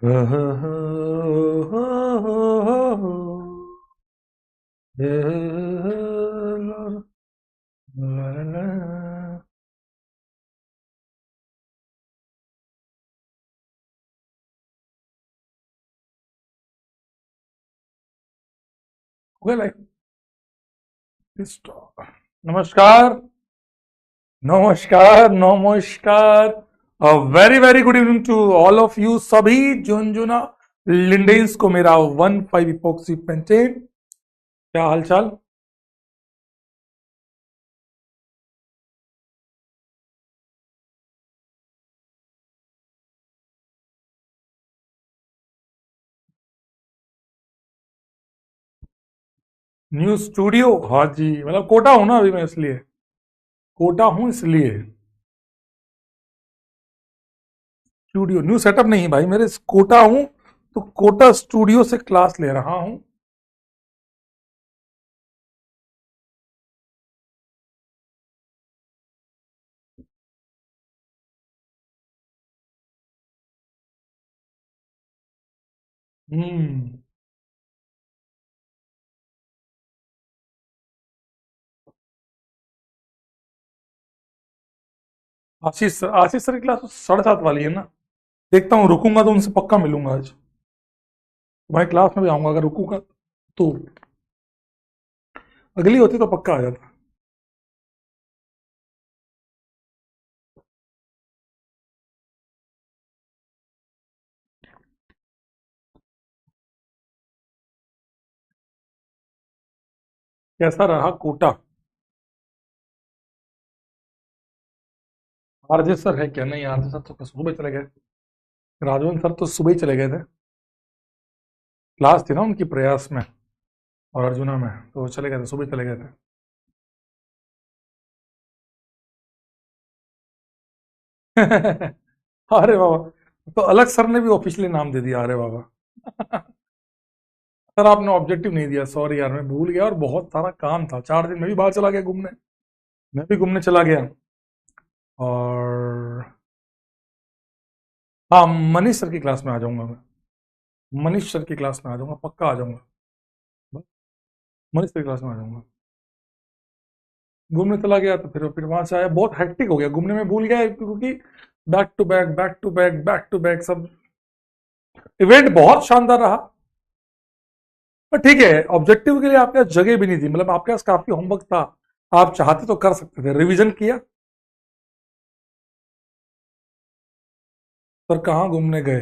नमस्कार, नमस्कार, नमस्कार। Very very good evening to all of you सभी झुनझुना लिंडेंस को मेरा 1 5 इपोक्सी पेंटेन। क्या हालचाल? न्यू स्टूडियो, हाँ जी, मतलब कोटा हूं ना अभी मैं, इसलिए कोटा हूं इसलिए। स्टूडियो न्यू सेटअप नहीं भाई, मेरे कोटा हूं तो कोटा स्टूडियो से क्लास ले रहा हूं। हम्म। आशीष सर की क्लास तो 7:30 वाली है ना। देखता हूँ, रुकूंगा तो उनसे पक्का मिलूंगा आज। तुम्हारी क्लास में भी आऊंगा, अगर रुकूंगा तो। अगली होती तो पक्का आ जाता। कैसा रहा कोटा? आरजे सर है क्या? नहीं, आरजे सर तो सुबह चले गए। राजवन सर तो सुबह ही चले गए थे। क्लास थी ना उनकी प्रयास में और अर्जुना में, तो वो चले गए थे, सुबह चले गए थे। अरे बाबा, तो अलग सर ने भी ऑफिशियली नाम दे दिया, अरे बाबा। सर आपने ऑब्जेक्टिव नहीं दिया, सॉरी यार, मैं भूल गया और बहुत सारा काम था। 4 दिन में भी बाहर चला गया घूमने। मैं भी घूमने चला गया। और हाँ, मनीष सर की क्लास में आ जाऊंगा मैं। मनीष सर की क्लास में आ जाऊंगा, पक्का आ जाऊंगा। मनीष सर की क्लास में आ जाऊंगा। घूमने चला गया तो फिर वहां से आया, बहुत हेक्टिक हो गया घूमने में, भूल गया क्योंकि back to back back to back back to back सब। इवेंट बहुत शानदार रहा। पर ठीक है, ऑब्जेक्टिव के लिए आपके पास जगह भी नहीं थी, मतलब आपके पास काफी होमवर्क था। आप चाहते तो कर सकते थे, रिवीजन किया। पर कहाँ घूमने गए?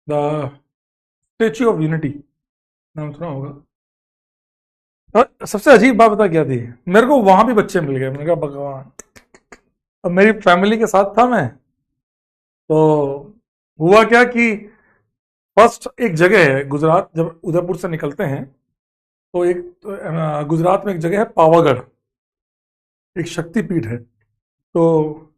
द स्टेच्यू ऑफ यूनिटी, नाम सुना होगा। और सबसे अजीब बात बता क्या थी? मेरे को वहां भी बच्चे मिल गए, मैंने कहा भगवान। अब मेरी फैमिली के साथ था मैं, तो हुआ क्या कि फर्स्ट एक जगह है गुजरात, जब उदयपुर से निकलते हैं तो एक गुजरात में एक जगह है पावागढ़, एक शक्तिपीठ है। तो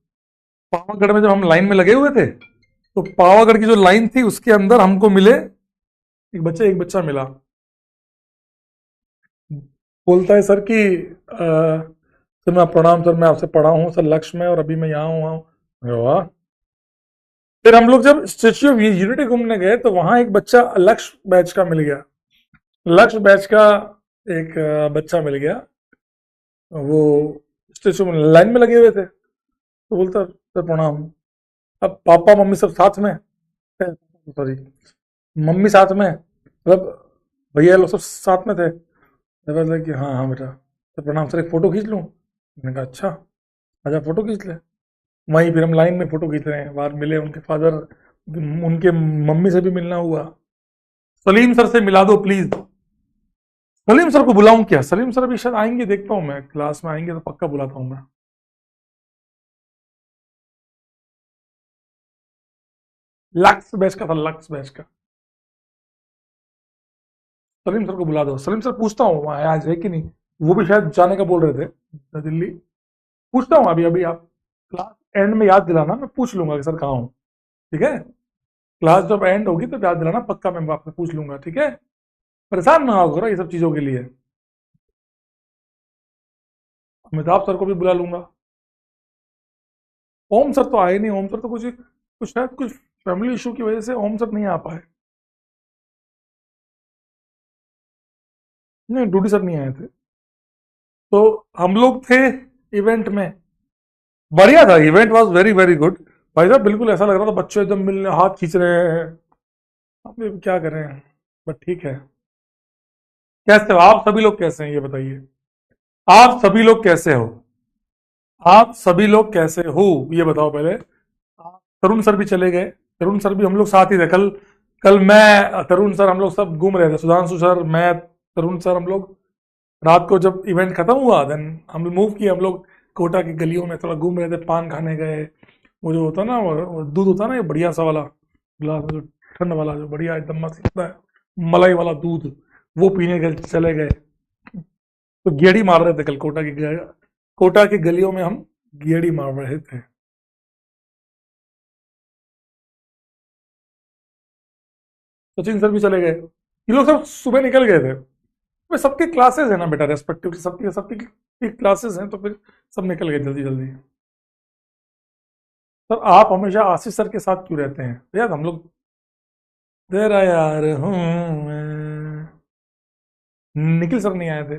पावागढ़ में जब हम लाइन में लगे हुए थे, तो पावागढ़ की जो लाइन थी उसके अंदर हमको मिले एक बच्चा मिला। बोलता है सर कि सर मैं प्रणाम सर, मैं आपसे पढ़ा हूँ सर लक्ष्य में, और अभी मैं यहाँ हूँ। मैं कहा, वाह। फिर हम लोग जब स्टेच्यू ऑफ यूनिटी घूमने गए तो वहां एक बच्चा लक्ष्य बैच का मिल गया। लक्ष्य बैच का एक बच्चा मिल गया। वो स्टेच्यू में लाइन में लगे हुए थे, तो बोलता सर प्रणाम। अब पापा मम्मी सब साथ में, सॉरी, मम्मी साथ में, मतलब भैया लोग सब साथ में थे। मैं बोला कि हाँ हाँ बेटा, तो प्रणाम सर, एक फ़ोटो खींच लूँ? मैंने कहा अच्छा, आजा फ़ोटो खींच ले। वहीं फिर हम लाइन में फ़ोटो खींच रहे हैं, बाहर मिले उनके फादर, उनके मम्मी से भी मिलना हुआ। सलीम सर से मिला दो प्लीज़। सलीम सर को बुलाऊं क्या? सलीम सर अभी शायद आएंगे, देखता हूँ मैं, क्लास में आएंगे तो पक्का बुलाता हूँ मैं। लक्स बैच का था, लक्स बैच का। सलीम सर को बुला दो, सलीम सर पूछता हूँ वहाँ आज है कि नहीं। वो भी शायद जाने का बोल रहे थे दिल्ली। पूछता हूँ अभी अभी, आप क्लास एंड में याद दिलाना, मैं पूछ लूंगा कि सर कहाँ हूँ। ठीक है, क्लास जब एंड होगी तो याद दिलाना पक्का, मैं आपसे पूछ लूंगा, ठीक है। परेशान ना हो करो ये सब चीज़ों के लिए। अमिताभ सर को भी बुला लूंगा। ओम सर तो आए नहीं, ओम सर तो कुछ कुछ शायद कुछ फैमिली इशू की वजह से ओम सर नहीं आ पाए। नहीं, ड्यूटी सर नहीं आए थे। तो हम लोग थे इवेंट में। बढ़िया था, event was very very good. भाई साहब बिल्कुल ऐसा लग रहा था बच्चे एकदम मिलने हाथ खींच रहे हैं। अब ये क्या करें, बट ठीक है। कैसे हो आप सभी लोग, कैसे हैं ये बताइए। आप सभी लोग कैसे हो? आप सभी लोग कैसे हो ये बताओ पहले। तरुण सर भी चले गए। तरुण सर भी हम लोग साथ ही थे कल। कल मैं, तरुण सर, हम लोग सब घूम रहे थे, सुधांशु सर, मैं, तरुण सर, हम लोग रात को जब इवेंट खत्म हुआ देन हम लोग मूव किए। हम लोग कोटा की गलियों में थोड़ा घूम रहे थे, पान खाने गए। वो जो होता ना, वो दूध होता ना, ये बढ़िया सा वाला गिलास में, जो ठंड वाला, जो बढ़िया एकदम मस्त लगता है, मलाई वाला दूध, वो पीने गए, चले गए। तो गेड़ी मार रहे थे कल कोटा की गलियों में हम गेड़ी मार रहे थे। सचिन सर भी चले गए। ये लोग सब सुबह निकल गए थे। भाई सबके क्लासेस है ना बेटा, रेस्पेक्टिव सबकी सबकी क्लासेस हैं, तो फिर सब निकल गए जल्दी जल्दी। सर आप हमेशा आशीष सर के साथ क्यों रहते हैं यार? हम लोग तेरा यार हूँ मैं। निखिल सर नहीं आए थे।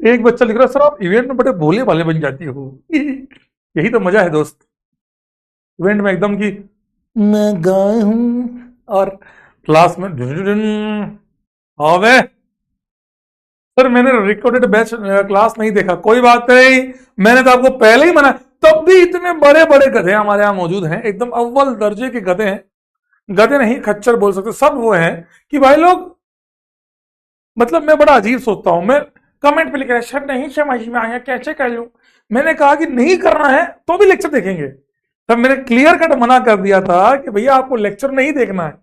एक बच्चा लिख रहा है, सर आप इवेंट में बड़े भोले भाले बन जाती हो। यही तो मजा है दोस्त, इवेंट में एकदम की मैं गाय हूं, और क्लास में अबे सर मैंने रिकॉर्डेड बैच क्लास नहीं देखा, कोई बात नहीं, मैंने तो आपको पहले ही मना। तब भी इतने बड़े बड़े गधे हमारे यहाँ मौजूद हैं, एकदम अव्वल दर्जे के गधे हैं। गधे नहीं, खच्चर बोल सकते, सब वो हैं कि भाई लोग, मतलब मैं बड़ा अजीब सोचता हूं। मैं कमेंट पे लिख रहा है, सर नहीं समझ में आया, कैसे कर लूं? मैंने कहा कि नहीं करना है तो भी लेक्चर देखेंगे। तब मैंने क्लियर कट मना कर दिया था कि भैया आपको लेक्चर नहीं देखना है,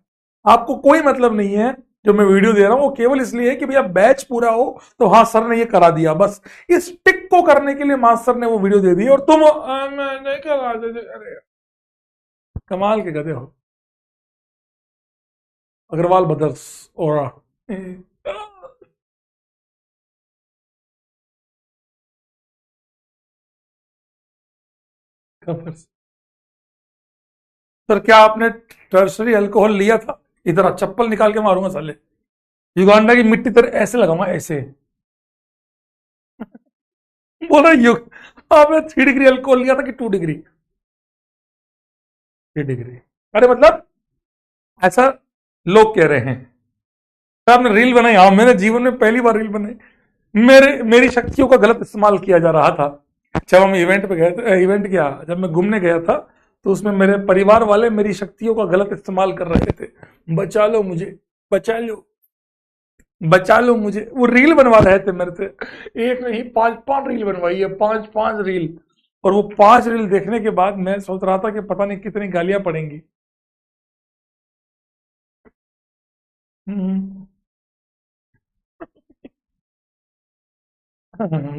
आपको कोई मतलब नहीं है। जो मैं वीडियो दे रहा हूं वो केवल इसलिए है कि भैया बैच पूरा हो, तो हाँ सर ने ये करा दिया, बस इस टिक को करने के लिए मास्टर ने वो वीडियो दे दी, और तुम मैं नहीं करा दे। अरे कमाल के गधे हो। अग्रवाल ब्रदर्स और सर क्या आपने टर्सरी अल्कोहल लिया था? इधर आ, चप्पल निकाल के मारूंगा साले। युगांडा की मिट्टी तेरे ऐसे लगाऊंगा, ऐसे। बोला युग, आपने 3 डिग्री अल्कोहल लिया था कि 2 डिग्री? 3 डिग्री। अरे मतलब ऐसा लोग कह रहे हैं। तो आपने रील बनाई? हाँ मैंने जीवन में पहली बार रील बनाई। मेरी शक्तियों का गलत इस्तेमाल किया जा रहा था। जब हम इवेंट पे गए थे, इवेंट क्या, जब मैं घूमने गया था, तो उसमें मेरे परिवार वाले मेरी शक्तियों का गलत इस्तेमाल कर रहे थे। बचा लो मुझे, बचा लो, बचा लो मुझे। वो रील बनवा रहे थे मेरे से, एक नहीं पांच पांच रील बनवाई है, पांच पांच रील। और वो 5 रील देखने के बाद मैं सोच रहा था कि पता नहीं कितनी गालियां पड़ेंगी। हम्म।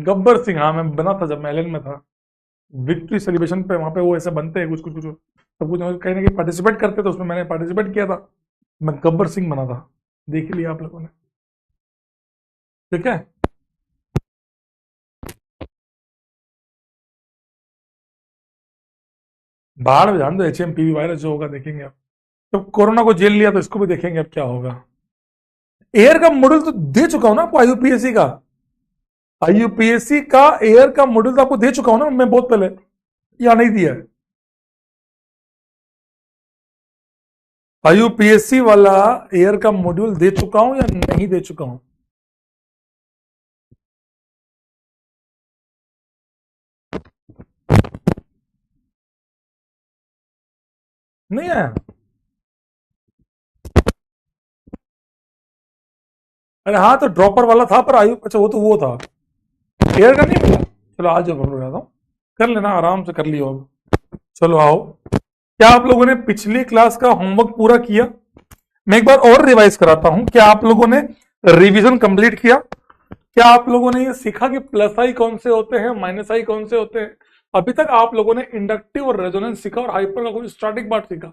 गब्बर सिंह, हाँ मैं बना था जब मैं एलन में था। विक्ट्री सेलिब्रेशन पे वहां पे वो ऐसे बनते हैं कुछ कुछ कुछ, सब कुछ कहीं ना कहीं पार्टिसिपेट करते, तो उसमें मैंने पार्टिसिपेट किया था। मैं गब्बर सिंह बना था। देख लिया आप लोगों ने, ठीक है। बाहर में जान दो, HMPV वायरस जो होगा देखेंगे आप। तो कोरोना को जेल लिया तो इसको भी देखेंगे अब क्या होगा। एयर का मॉड्यूल तो दे चुका हूं ना आपको, IUPAC का। IUPAC का एयर का मॉड्यूल तो आपको दे चुका हूं ना मैं बहुत पहले, या नहीं दिया है? IUPAC वाला एयर का मॉड्यूल दे चुका हूं या नहीं दे चुका हूं? नहीं आया? अरे हाँ, तो ड्रॉपर वाला था, पर आयु, अच्छा वो था। एयर का नहीं मिला। चलो आज जब हम जाता हूँ, कर लेना आराम से, कर लियो अब। चलो आओ। क्या आप लोगों ने पिछली क्लास का होमवर्क पूरा किया? मैं एक बार और रिवाइज कराता हूं। क्या आप लोगों ने रिवीजन कंप्लीट किया? क्या आप लोगों ने ये सीखा कि प्लस आई कौन से होते हैं, माइनस आई कौन से होते हैं? अभी तक आप लोगों ने इंडक्टिव और रेजोनेंस सीखा, और हाइपर का कोई स्टार्टिंग पार्ट सीखा।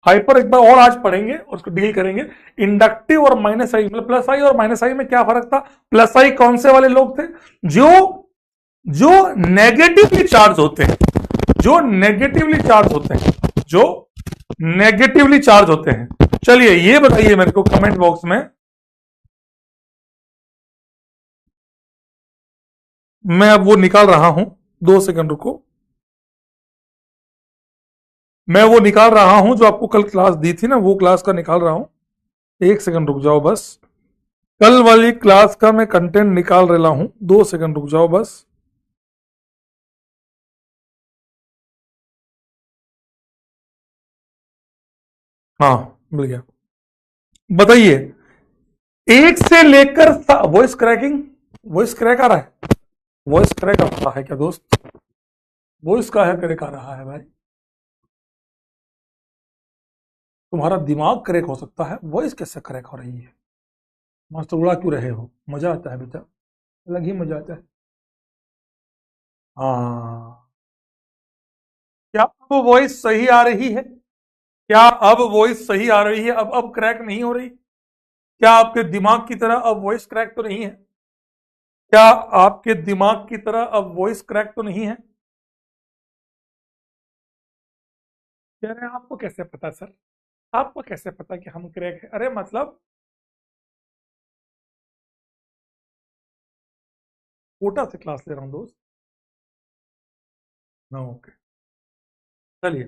हाइपर एक बार और आज पढ़ेंगे और उसको डील करेंगे। इंडक्टिव और माइनस आई, मतलब प्लस आई और माइनस आई में क्या फर्क था? प्लस आई कौन से वाले लोग थे? जो जो नेगेटिवली चार्ज होते हैं, जो नेगेटिवली चार्ज होते हैं, जो नेगेटिवली चार्ज होते हैं। चलिए ये बताइए मेरे को कमेंट बॉक्स में, मैं अब वो निकाल रहा हूं, 2 सेकंड रुको, मैं वो निकाल रहा हूं जो आपको कल क्लास दी थी ना, वो क्लास का निकाल रहा हूं। 1 सेकंड रुक जाओ बस, कल वाली क्लास का मैं कंटेंट निकाल रहा हूं, 2 सेकंड रुक जाओ बस। हाँ मिल गया। बताइए, 1 से लेकर वॉइस क्रैकिंग, वॉइस क्रैक आ रहा है, वॉइस क्रैक आ रहा है क्या दोस्त? वॉइस का है क्रैक आ रहा है भाई? तुम्हारा दिमाग क्रैक हो सकता है, वॉइस कैसे क्रैक हो रही है? मस्त उड़ा क्यों रहे हो? मजा आता है बेटा, अलग ही मजा आता है। हाँ, क्या अब वॉइस सही आ रही है? क्या अब वॉइस सही आ रही है? अब क्रैक नहीं हो रही? क्या आपके दिमाग की तरह अब वॉइस क्रैक तो नहीं है? क्या आपके दिमाग की तरह अब वॉइस क्रैक तो नहीं है? कह रहे हैं आपको कैसे पता सर, आपको कैसे पता कि हम क्रैक है? अरे मतलब कोटा से क्लास ले रहा हूँ दोस्त। ओके, चलिए।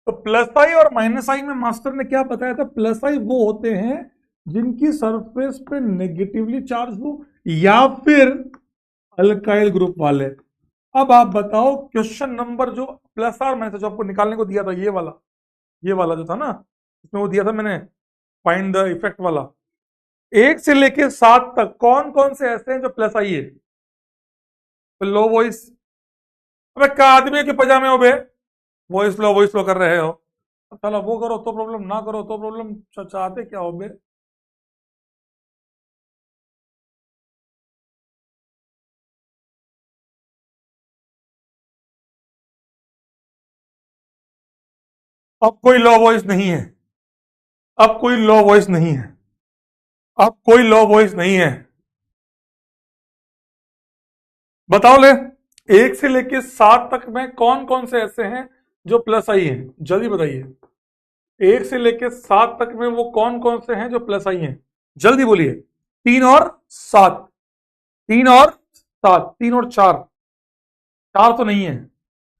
तो प्लस आई और माइनस आई में मास्टर ने क्या बताया था? प्लस आई वो होते हैं जिनकी सरफेस पे नेगेटिवली चार्ज हो, या फिर अल्काइल ग्रुप वाले। अब आप बताओ, क्वेश्चन नंबर जो प्लस आर मैंने जो आपको निकालने को दिया था, ये वाला जो था ना, इसमें वो दिया था मैंने, फाइंड द इफेक्ट वाला। 1 से लेके 7 तक कौन कौन से ऐसे हैं जो प्लस आई है? तो लो वॉइस, अबे क्या आदमी के पजामे हो बे, वॉइस लो कर रहे हो। चलो वो करो तो प्रॉब्लम, ना करो तो प्रॉब्लम, चाहते क्या हो बे? अब कोई लो वॉइस नहीं है, अब कोई लो वॉइस नहीं है, अब कोई लो वॉइस नहीं है। बताओ ले, 1 से लेके 7 तक में कौन कौन से ऐसे हैं जो प्लस आई हैं? जल्दी बताइए, 1 से लेके 7 तक में वो कौन कौन से हैं जो प्लस आई हैं? जल्दी बोलिए। 3 और 7, 3 और 7, 3 और 4, 4 तो नहीं है,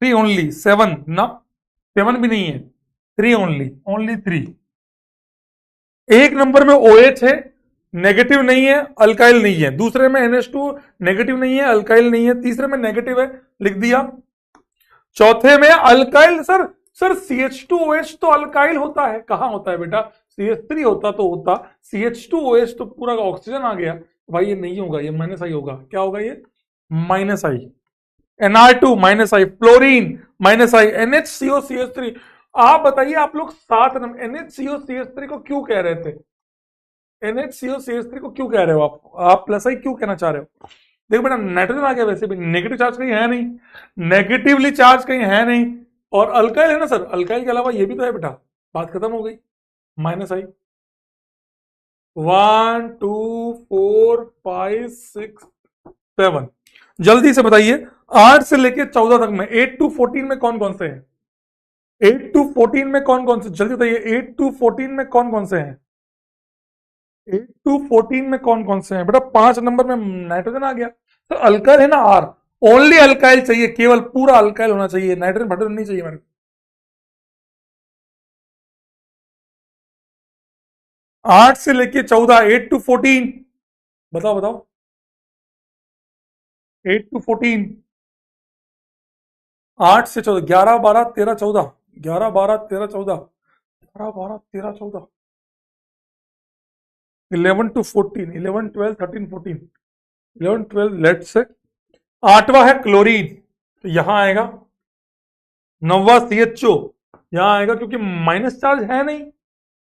3 ओनली, 7 ना, 7 भी नहीं है, 3 ओनली, ओनली 3। एक नंबर में OH है, नेगेटिव नहीं है, अल्काइल नहीं है। दूसरे में NH2 नेगेटिव नहीं है, अल्काइल नहीं है। तीसरे में नेगेटिव है, लिख दिया। चौथे में अल्काइल, सर CH2OH तो अल्काइल होता है, कहां होता है बेटा? CH3 होता तो होता, CH2OH तो पूरा ऑक्सीजन आ गया भाई। ये नहीं होगा, ये माइनस आई होगा। क्या होगा ये? माइनस आई। NR2 माइनस आई, फ्लोरीन माइनस आई, NHCOCH3। आप बताइए, आप लोग 7 नंबर NHCOCH3 को क्यों कह रहे थे? NHCOCH3 को क्यों कह रहे हो आप प्लस आई क्यों कहना चाह रहे हो? देखो बेटा, नाइट्रोजन आ गया, वैसे भी नेगेटिव चार्ज कहीं है नहीं, नेगेटिवली चार्ज कहीं है नहीं, और अल्काइल है ना सर, अल्काइल के अलावा ये भी तो है बेटा। बात खत्म हो गई। माइनस आई। 1 2 4 5 6 7। जल्दी से बताइए, 8 से लेके 14 तक में, 8 to 14 में कौन कौन से हैं? 8 to 14 में कौन कौन से, जल्दी बताइए, 8 to 14 में कौन कौन से हैं? 8 to 14 में कौन कौन से हैं बेटा? 5 नंबर में नाइट्रोजन आ गया, तो अल्काइल है ना, आर। ओनली अल्काइल चाहिए, केवल पूरा अल्काइल होना चाहिए, नाइट्रोजन फाइट्रोजन नहीं चाहिए मेरे को। 8 से लेके 14, 8 to 14, बताओ बताओ। 8 to 14, 8 से 14, 11 12 13 14, 11 12 13 14, 11 12 13 14, 11 to 14, 11 12 13 14, 11 12, लेट से 8वां है क्लोरीन, तो यहां आएगा। 9वां CHO, यहां आएगा, क्योंकि माइनस चार्ज है नहीं।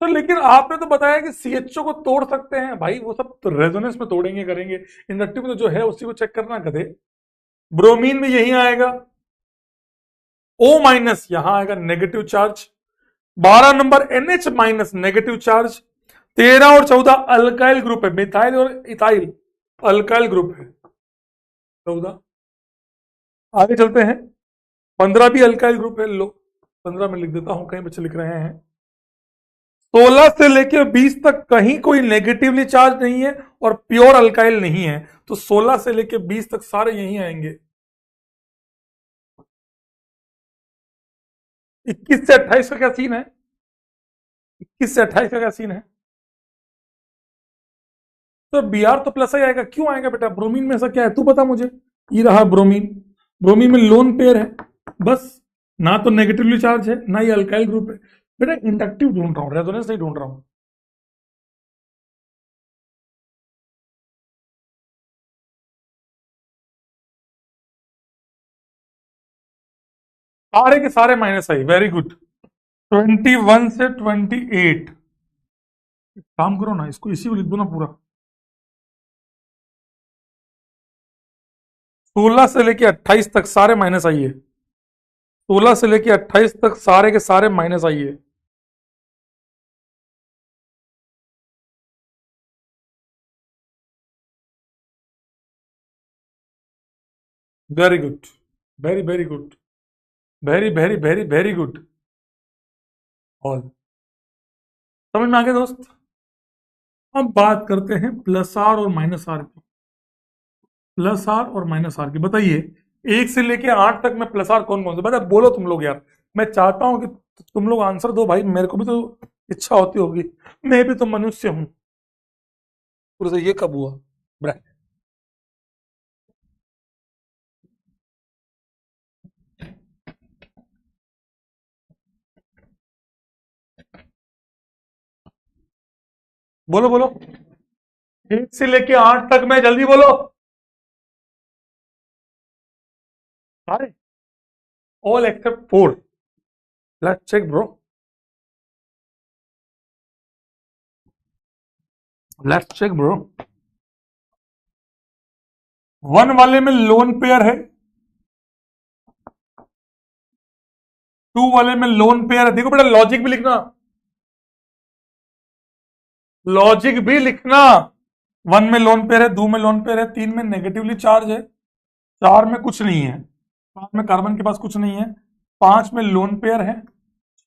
तो लेकिन आपने तो बताया कि CHO को तोड़ सकते हैं भाई, वो सब तो रेजोनेंस में तोड़ेंगे करेंगे, इंडक्टिव में तो जो है उसी को चेक करना कदे। ब्रोमीन में यही आएगा, O- यहां आएगा negative charge. 12 number NH- negative charge. 13 और 14 अल्काइल ग्रुप है, मिथाइल और इथाइल अल्काइल ग्रुप है। 14 आगे चलते हैं। 15 भी अल्काइल ग्रुप है, लो 15 में लिख देता हूं, कहीं बच्चे लिख रहे हैं। 16 से लेकर 20 तक कहीं कोई नेगेटिवली चार्ज नहीं है और प्योर अल्काइल नहीं है, तो 16 से लेकर 20 तक सारे यहीं आएंगे। 21 से 28 का क्या सीन है? 21 से 28 का क्या सीन है? तो बी आर तो प्लस ही आएगा, क्यों आएगा बेटा? ब्रोमीन में ऐसा क्या है तू बता मुझे। ये रहा ब्रोमीन, ब्रोमीन में लोन पेयर है, बस। ना तो नेगेटिवली चार्ज है, ना ये अल्काइल ग्रुप है। बेटा इंडक्टिव ढूंढ रहा हूँ, रेजोनेंस नहीं ढूंढ रहा हूँ। सारे के सारे माइनस आई, वेरी गुड। 21 से 28, काम करो ना, इसको इसी में लिख दो ना पूरा। 16 से लेके 28 तक सारे माइनस आइए। 16 से लेके 28 तक सारे के सारे माइनस आइए। Very good, very very good, very very very very good. All समझ में आ गया दोस्त? अब बात करते हैं प्लस आर और माइनस आर की। प्लस आर और माइनस आर की बताइए। 1 से लेके 8 तक में प्लस आर कौन कौन से, बता बोलो तुम लोग यार। मैं चाहता हूं कि तुम लोग आंसर दो भाई, मेरे को भी तो इच्छा होती होगी, मैं भी तो मनुष्य हूं। पूरे से ये कब हुआ? ब्रैक। बोलो बोलो। 1 से लेके 8 तक में, जल्दी बोलो। सारे, all except 4। Let's check bro, let's check bro. 1 वाले में लोन पेयर है, 2 वाले में लोन पेयर है। देखो बेटा लॉजिक भी लिखना, लॉजिक भी लिखना। 1 में लोन पेयर है, 2 में लोन पेयर है, 3 में नेगेटिवली चार्ज है, 4 में कुछ नहीं है, 5 में कार्बन के पास कुछ नहीं है, 5 में लोन पेयर है,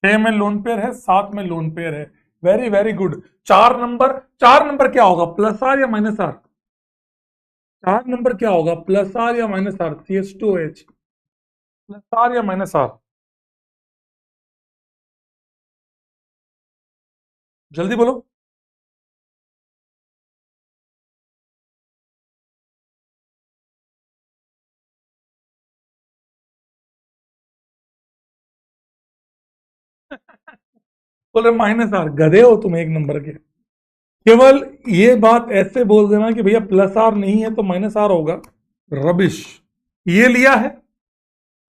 6 में लोन पेयर है, 7 में लोन पेयर है। Very very good. 4 number, 4 number क्या होगा, प्लस आर या माइनस आर? 4 नंबर क्या होगा, प्लस आर या minus R? CH2OH, plus R या माइनस आर? जल्दी बोलो। बोल रहे माइनस आर, गधे हो तुम 1 नंबर के। केवल ये बात ऐसे बोल देना कि भैया प्लस आर नहीं है तो माइनस आर होगा, रबिश। ये लिया है।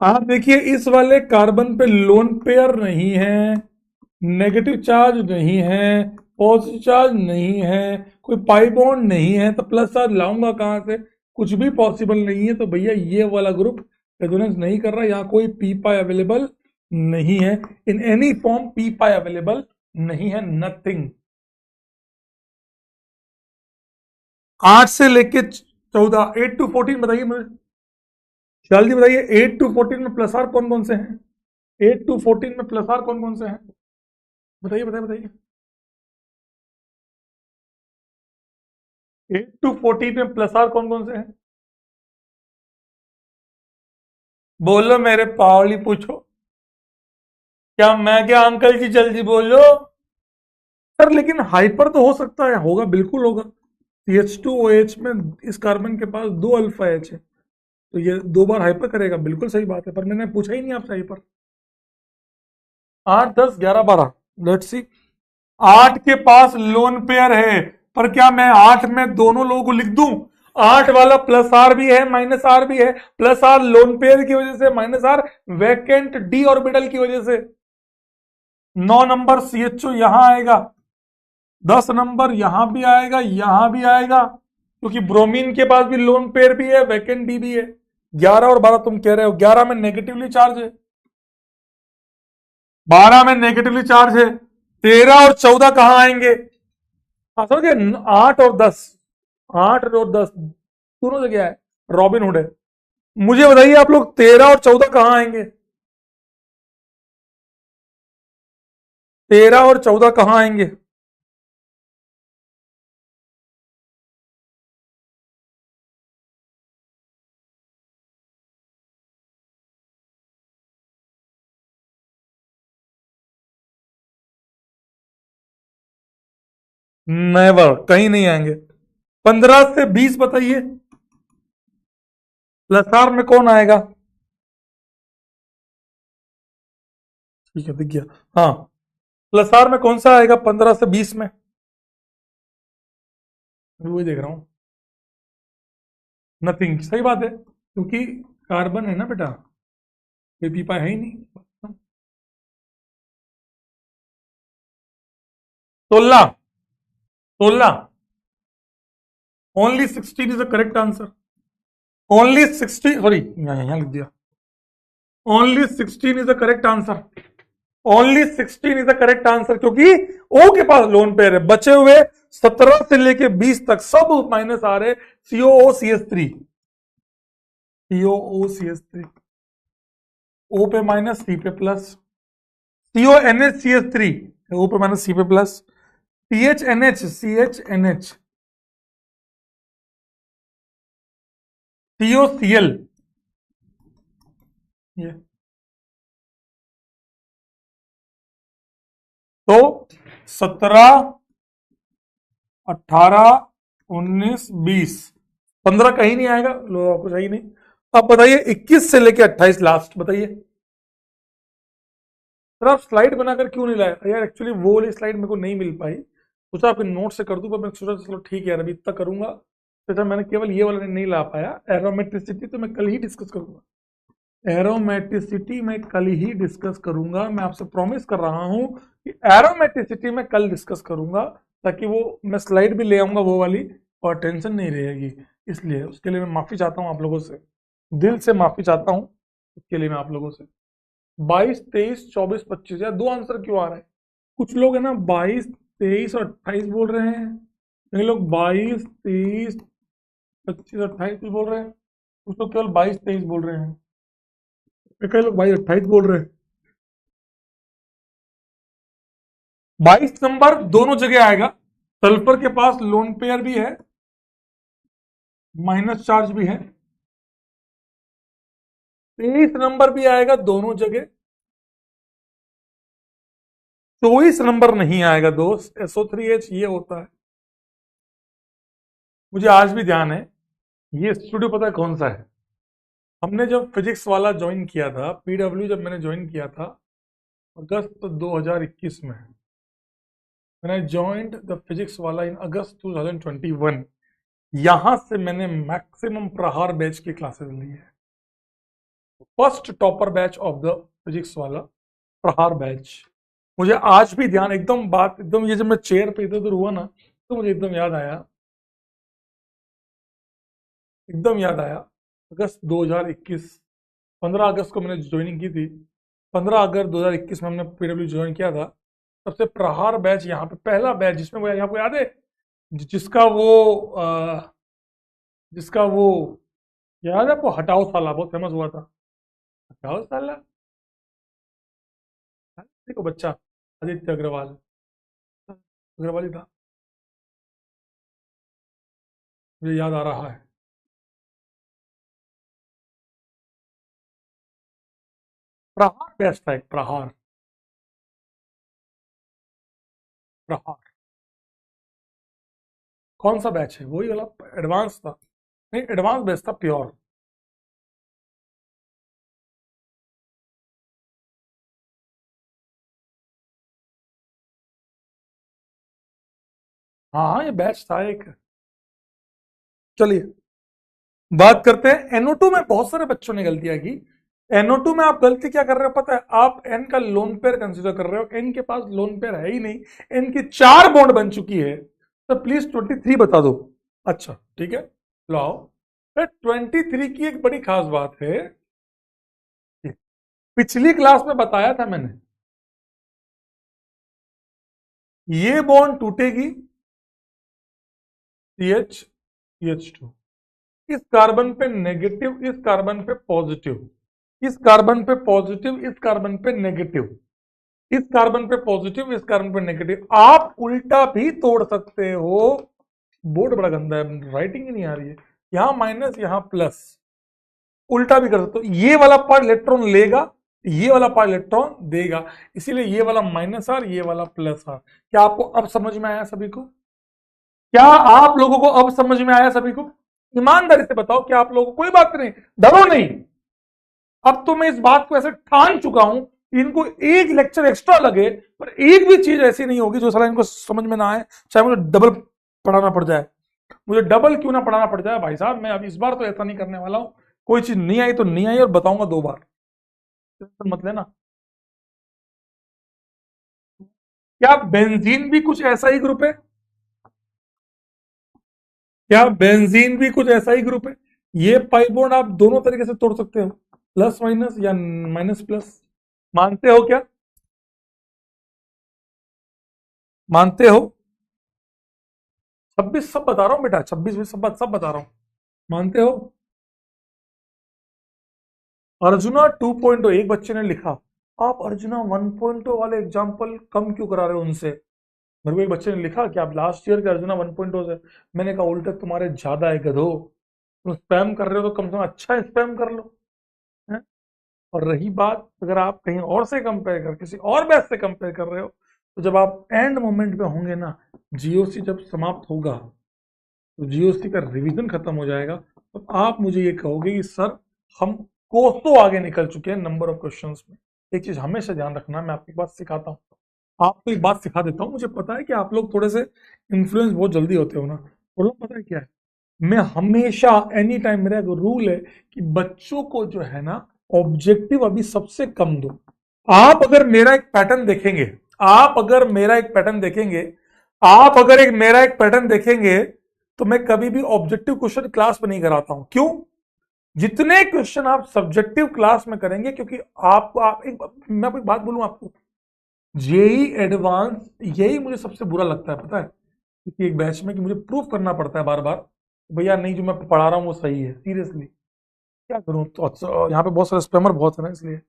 आप देखिए इस वाले कार्बन पे लोन पेयर नहीं है, नेगेटिव चार्ज नहीं है, पॉजिटिव चार्ज नहीं है, कोई पाई बॉन्ड नहीं है, तो प्लस चार्ज लाऊंगा कहां से? कुछ भी पॉसिबल नहीं है। तो भैया ये वाला ग्रुप रेजोनेंस नहीं कर रहा, यहाँ कोई पी पाई अवेलेबल नहीं है, in any form P pi available नहीं है, नथिंग। 8 से लेके 14, 8 टू 14 बताइए मुझे, जल्दी बताइए। 8 टू 14 में प्लस आर कौन कौन से हैं? 8 टू 14 में प्लस आर कौन कौन से हैं? बताइए बताइए बताइए। 8 टू 14 में प्लस आर कौन कौन से हैं? बोलो मेरे पावली पूछो। क्या मैं क्या अंकल जी, जल्दी बोलो। सर लेकिन हाइपर तो हो सकता है, होगा बिल्कुल होगा। CH2OH में इस कार्बन के पास 2 अल्फा एच है, तो ये 2 बार हाइपर करेगा, बिल्कुल सही बात है, पर मैंने पूछा ही नहीं आपसे हाइपर। 8, 10, 11, 12, let's see. 8 के पास लोन पेयर है, पर क्या मैं 8 में दोनों लोगों को लिख दूं? 8 वाला प्लस आर भी है माइनस आर भी है, प्लस आर लोन पेयर की वजह से, minus R vacant d orbital की वजह से। 9 नंबर CHO यहां आएगा, 10 नंबर यहां भी आएगा, यहां भी आएगा, क्योंकि ब्रोमीन के पास भी लोन पेयर भी है, वैकेंट डी भी है। 11 और 12 तुम कह रहे हो, 11 में नेगेटिवली चार्ज है, 12 में नेगेटिवली चार्ज है, 13 और 14 कहां आएंगे? हाँ समझ गए, 8 और 10, 8 और 10 दोनों जगह है, रॉबिन हुड है। मुझे बताइए आप लोग 13 और 14 कहां आएंगे? 13 और 14 कहां आएंगे? नेवर, कहीं नहीं आएंगे। 15 से 20 बताइए, लसार में कौन आएगा? ठीक है, दिख गया। हाँ, लसार में कौन सा आएगा 15 से 20 में? वही देख रहा हूं। नथिंग, सही बात है, क्योंकि कार्बन है ना बेटा, कोई पीपा है ही नहीं। 16, 16, only 16 is the correct answer. Only 16, sorry यहां लिख दिया। Only 16 is the correct answer. Only 16 is the correct answer, क्योंकि ओ के पास लोन पेयर है। बचे हुए 17 से लेके 20 तक सब माइनस आ रहे। COO CH3 ओ पे माइनस, सी पे प्लस। CONH CH3 ओ पे माइनस, सी पे प्लस। CHNH COCl, ये तो 17, 18, 19, 20, 15 कहीं नहीं आएगा, लो कुछ है ही नहीं। अब बताइए 21 से लेके 28 लास्ट बताइए। सर आप स्लाइड बनाकर क्यों नहीं लाए यार? एक्चुअली वो वाली स्लाइड मेरे को नहीं मिल पाई, सोचा आपके नोट से कर दूं, पर मैं सोचा चलो ठीक है यार, अभी इतना करूंगा। तो मैंने केवल ये वाला नहीं ला पाया। एरोमेट्रिसिटी तो मैं कल ही डिस्कस करूंगा। एरोमेट्रिसिटी मैं कल ही डिस्कस करूंगा, मैं आपसे प्रॉमिस कर रहा हूं कि एरोमेट्रिसिटी मैं कल डिस्कस करूंगा, ताकि वो मैं स्लाइड भी ले आऊंगा वो वाली, और टेंशन नहीं रहेगी। इसलिए उसके लिए मैं माफी चाहता हूं आप लोगों से, दिल से माफी चाहता हूं उसके लिए मैं आप लोगों से। 22, 23, 24, 25 यार, दो आंसर क्यों आ रहे हैं? कुछ लोग है ना 22, 23 और 28 बोल रहे हैं, कई लोग 22, 23, 25, 28 भी बोल रहे हैं, कुछ लोग केवल 22, 23 बोल रहे हैं, कई लोग 22, 28 बोल रहे हैं। 22 नंबर दोनों जगह आएगा। सल्फर के पास लोन पेयर भी है, माइनस चार्ज भी है। 23 नंबर भी आएगा दोनों जगह। 24 नंबर नहीं आएगा दोस्त, SO3H ये होता है। मुझे आज भी ध्यान है, ये स्टूडियो पता है कौन सा है? हमने जब फिजिक्स वाला ज्वाइन किया था, PW जब मैंने ज्वाइन किया था अगस्त 2021 में, मैंने ज्वाइंट द फिजिक्स वाला इन अगस्त 2021। यहां से मैंने मैक्सिमम प्रहार बैच की क्लासेस ली है। First topper batch of the physics वाला प्रहार बैच। मुझे आज भी ध्यान, एकदम बात एकदम, ये जब मैं चेयर पे इधर उधर हुआ ना, तो मुझे एकदम याद आया, एकदम याद आया। अगस्त 2021, 15 अगस्त को मैंने ज्वाइनिंग की थी। 15 अगस्त 2021 में हमने PW ज्वाइन किया था। सबसे प्रहार बैच यहाँ पे पहला बैच, जिसमें वो यहाँ को याद है, जिसका वो याद है आपको, हटाओ साला बहुत फेमस हुआ था। हटाओ साला, देखो बच्चा, आदित्य अग्रवाल, अग्रवाल ही था, मुझे याद आ रहा है। प्रहार बैच था एक, प्रहार, प्रहार। कौन सा बैच है? वही वाला एडवांस था? नहीं, एडवांस बैच था प्योर। हाँ हाँ, ये बैच था एक। चलिए बात करते हैं NO2 में। बहुत सारे बच्चों ने गलतियां की। NO2 में आप गलती क्या कर रहे हो पता है? आप N का लोन पेयर कंसीडर कर रहे हो, N के पास लोन पेयर है ही नहीं, N की 4 बॉन्ड बन चुकी है। तो प्लीज 23 बता दो। अच्छा ठीक है, लाओ। फिर 23 की एक बड़ी खास बात है, पिछली क्लास में बताया था मैंने, ये बॉन्ड टूटेगी, CH CH2, इस कार्बन पे नेगेटिव, इस कार्बन पे पॉजिटिव, इस कार्बन पे पॉजिटिव, इस कार्बन पे नेगेटिव, इस कार्बन पे पॉजिटिव, इस कार्बन पे नेगेटिव। आप उल्टा भी तोड़ सकते हो। बोर्ड बड़ा गंदा है, राइटिंग ही नहीं आ रही है। यहां माइनस, यहां प्लस, उल्टा भी कर सकते हो। ये वाला पार्ट इलेक्ट्रॉन लेगा, ये वाला पार्ट इलेक्ट्रॉन देगा, इसीलिए ये वाला माइनस आर, ये वाला प्लस आर। क्या आपको अब समझ में आया सभी को? क्या आप लोगों को अब समझ में आया सभी को? ईमानदारी से बताओ, क्या आप लोगों को? कोई बात नहीं, डरो नहीं। अब तो मैं इस बात को ऐसे ठान चुका हूं, इनको एक लेक्चर एक्स्ट्रा लगे पर एक भी चीज ऐसी नहीं होगी जो साला इनको समझ में ना आए, चाहे मुझे डबल पढ़ाना पड़ जाए। मुझे डबल क्यों ना पढ़ाना पड़ जाए भाई साहब, मैं अब इस बार तो ऐसा नहीं करने वाला हूं। कोई चीज नहीं आई तो नहीं आई, और बताऊंगा 2 बार, मत लेना। क्या बेंजीन भी कुछ ऐसा ही ग्रुप है? क्या बेंजीन भी कुछ ऐसा ही ग्रुप है? ये पाई बॉन्ड आप दोनों तरीके से तोड़ सकते हो, प्लस माइनस या माइनस प्लस। मानते हो क्या? मानते हो? 26 सब बता रहा हूं बेटा, 26 भी सब बता रहा हूं। मानते हो? अर्जुना 2.0 एक बच्चे ने लिखा, आप अर्जुना 1.0 वाले एग्जाम्पल कम क्यों करा रहे हो उनसे? मेरे को एक बच्चे ने लिखा कि आप लास्ट ईयर के अर्जुना 1.0 से। मैंने कहा उल्टे तुम्हारे ज्यादा है गधो, तुम स्पैम कर रहे हो तो कम से कम अच्छा स्पैम कर लो, है? और रही बात, अगर आप कहीं और से कंपेयर कर, किसी और बैच से कंपेयर कर रहे हो, तो जब आप एंड मोमेंट पे होंगे ना, जीओसी जब समाप्त होगा, तो जीओसी का रिवीजन खत्म हो जाएगा, तो आप मुझे ये कहोगे कि सर हम कोसों आगे निकल चुके हैं नंबर ऑफ क्वेश्चंस में। एक चीज हमेशा ध्यान रखना, मैं आपकी बात सिखाता हूँ, आपको एक बात सिखा देता हूँ। मुझे पता है कि आप लोग थोड़े से इन्फ्लुएंस बहुत जल्दी होते हो ना, और लोग पता है क्या है, मैं हमेशा एनी टाइम, मेरा एक रूल है कि बच्चों को जो है ना ऑब्जेक्टिव अभी सबसे कम दो। आप अगर मेरा एक पैटर्न देखेंगे, आप अगर मेरा एक पैटर्न देखेंगे, आप अगर एक मेरा एक पैटर्न देखेंगे, तो मैं कभी भी ऑब्जेक्टिव क्वेश्चन क्लास में नहीं कराता हूं। क्यों? जितने क्वेश्चन आप सब्जेक्टिव क्लास में करेंगे, क्योंकि आपको मैं कोई बात बोलूं आपको, जेई एडवांस यही मुझे सबसे बुरा लगता है, पता है, क्योंकि एक बैच में कि मुझे प्रूफ करना पड़ता है बार बार, भैया नहीं जो मैं पढ़ा रहा हूँ वो सही है। सीरियसली क्या करूं? तो यहाँ पे बहुत सारे स्पैमर बहुत है ना, इसलिए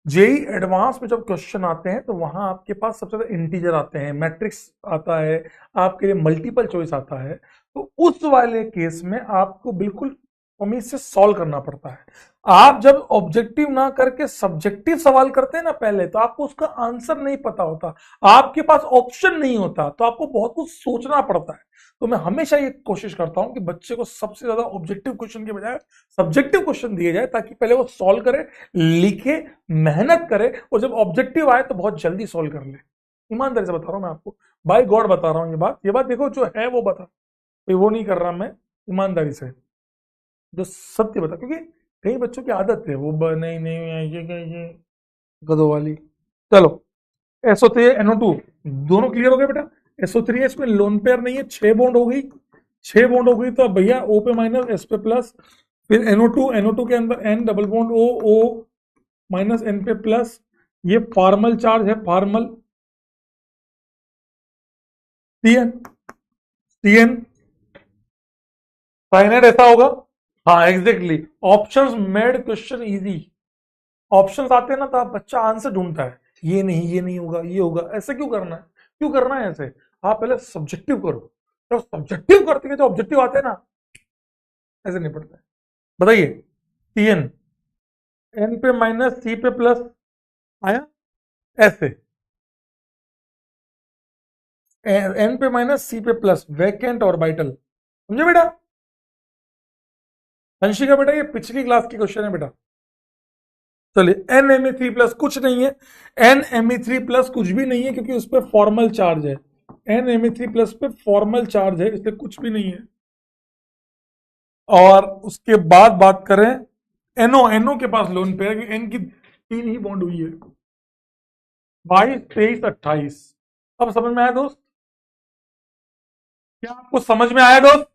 जेई एडवांस में जब क्वेश्चन आते हैं तो वहां आपके पास सबसे ज्यादा इंटीजर आते हैं, मैट्रिक्स आता है, आपके लिए मल्टीपल चॉइस आता है, तो उस वाले केस में आपको बिल्कुल उम्मीद से सॉल्व करना पड़ता है। आप जब ऑब्जेक्टिव ना करके सब्जेक्टिव सवाल करते हैं ना पहले, तो आपको उसका आंसर नहीं पता होता, आपके पास ऑप्शन नहीं होता, तो आपको बहुत कुछ सोचना पड़ता है। तो मैं हमेशा ये कोशिश करता हूं कि बच्चे को सबसे ज्यादा ऑब्जेक्टिव क्वेश्चन के बजाय सब्जेक्टिव क्वेश्चन दिए जाए, ताकि पहले वो सॉल्व करे, लिखे, मेहनत करे, और जब ऑब्जेक्टिव आए तो बहुत जल्दी सॉल्व कर ले। ईमानदारी से बता रहा हूं मैं आपको, बाय गॉड बता रहा हूं ये बात देखो जो है वो बता, कोई वो नहीं कर रहा मैं, ईमानदारी से जो सत्य बता। क्योंकि कई बच्चों की आदत है वो नहीं नहीं ये गधों वाली। चलो, SO3 NO2 दोनों क्लियर हो गए बेटा। SO3H में लोन पेयर नहीं है, 6 बॉन्ड हो गई, 6 बॉन्ड हो गई, तो अब भैया O पे माइनस S पे प्लस, फिर NO2 के अंदर N double bond O minus N पे प्लस, ये फॉर्मल चार्ज है, फॉर्मल CN, CN साइनाइड ऐसा होगा। हाँ exactly, options made question easy. Options आते हैं ना तो आप बच्चा आंसर ढूंढता है, ये नहीं होगा, ये होगा, ऐसे क्यों करना है? क्यों करना है ऐसे? आप पहले सब्जेक्टिव करो, जब सब्जेक्टिव करते हैं तो ऑब्जेक्टिव आते हैं ना, ऐसे नहीं पड़ता है। बताइए, CN N पे माइनस C पे प्लस आया, ऐसे N पे माइनस C पे प्लस, वैकेंट ऑर्बिटल, समझे बेटा? अंशिका बेटा ये पिछली क्लास की क्वेश्चन है बेटा। चलिए, NMe3 प्लस कुछ नहीं है, NMe3 प्लस कुछ भी नहीं है, क्योंकि उस पर फॉर्मल चार्ज है, NMe3 प्लस पे फॉर्मल चार्ज है, इसलिए कुछ भी नहीं है। और उसके बाद बात करें NO के पास लोन पे है, N की 3 ही बॉन्ड हुई है, 22 23 28। अब समझ में आया दोस्त? क्या आपको समझ में आया दोस्त?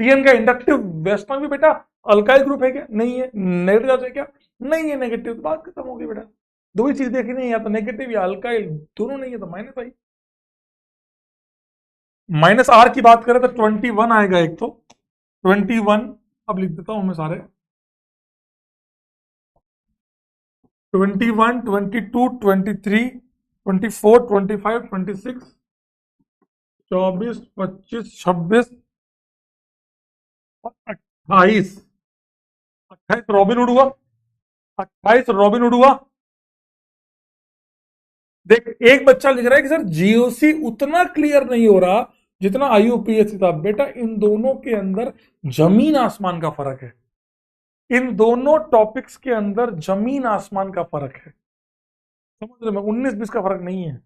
CN का इंडक्टिव वेस्टर्न भी बेटा अल्काइल ग्रुप है क्या? नहीं है। नेगेटिव चार्ज है क्या? नहीं है नेगेटिव, तो बात खत्म होगी बेटा। दो ही चीज देखनी है, या तो नेगेटिव या अल्काइल, दोनों नहीं है तो माइनस आई। माइनस आर की बात करें तो 21 आएगा एक तो 21, अब लिख देता हूं मैं सारे 21, 22, 23, 24, 25, 26, 24, 25, 26 और 28। 28 रॉबिनहुड हुआ, 28 रॉबिनहुड हुआ। देख एक बच्चा लिख रहा है कि सर जीओसी उतना क्लियर नहीं हो रहा जितना आईयूपीएससी था। बेटा इन दोनों के अंदर जमीन आसमान का फर्क है, इन दोनों टॉपिक्स के अंदर जमीन आसमान का फर्क है, समझ रहे? में 19-20 का फर्क नहीं है,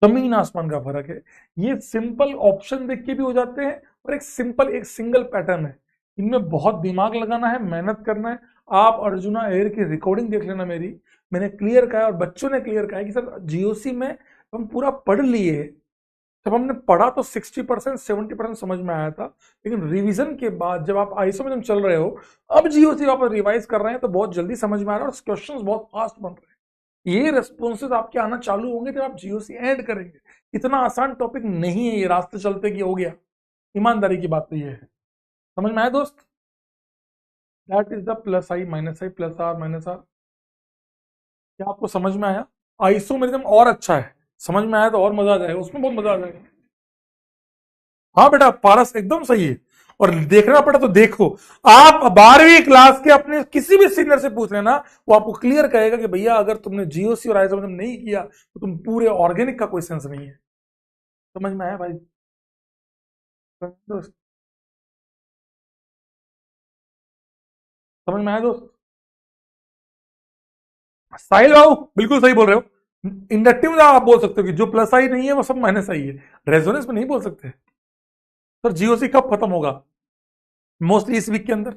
जमीन आसमान का फर्क है। ये सिंपल ऑप्शन देख के भी हो जाते हैं और एक सिंपल एक सिंगल पैटर्न है। इनमें बहुत दिमाग लगाना है, मेहनत करना है। आप अर्जुना एयर की रिकॉर्डिंग देख लेना मेरी, मैंने क्लियर कहा है और बच्चों ने क्लियर कहा है कि सर जीओसी में हम पूरा पढ़ लिए। जब हमने पढ़ा तो 60% 70% समझ में आया था, लेकिन रिवीजन के बाद जब आप आईएसओ में जब चल रहे हो, अब जीओसी आप रिवाइज कर रहे हैं तो बहुत जल्दी समझ में आ रहा है और क्वेश्चंस बहुत फास्ट बन रहे हैं। ये रेस्पॉन्सेज आपके आना चालू होंगे जब आप जीओसी ऐड करेंगे। इतना आसान टॉपिक नहीं है ये रास्ते चलते कि हो गया, ईमानदारी की बात तो ये है। समझ में आया दोस्त? That is the plus I minus I plus R minus R. क्या आपको समझ में आया? आइसोमेरिज्म और अच्छा है, समझ में आया तो और मजा आ जाएगा, उसमें बहुत मजा आ जाएगा। हाँ बेटा पारस एकदम सही है। और देखना पड़ा तो देखो, आप 12वीं क्लास के अपने किसी भी सीनियर से पूछ लेना, वो आपको क्लियर कहेगा कि भैया अगर तुमने जीओसी और आइसोमेरिज्म नहीं किया तो तुम पूरे ऑर्गेनिक का कोई सेंस नहीं है। समझ में आया भाई? दोस्त समझ में आया दोस्त? साहिल बाबू बिल्कुल सही बोल रहे हो। इंडक्टिव में आप बोल सकते हो कि जो प्लस आई नहीं है वो सब माइनस आई है, रेजोनेंस में नहीं बोल सकते। सर जीओसी कब खत्म होगा? मोस्टली इस वीक के अंदर,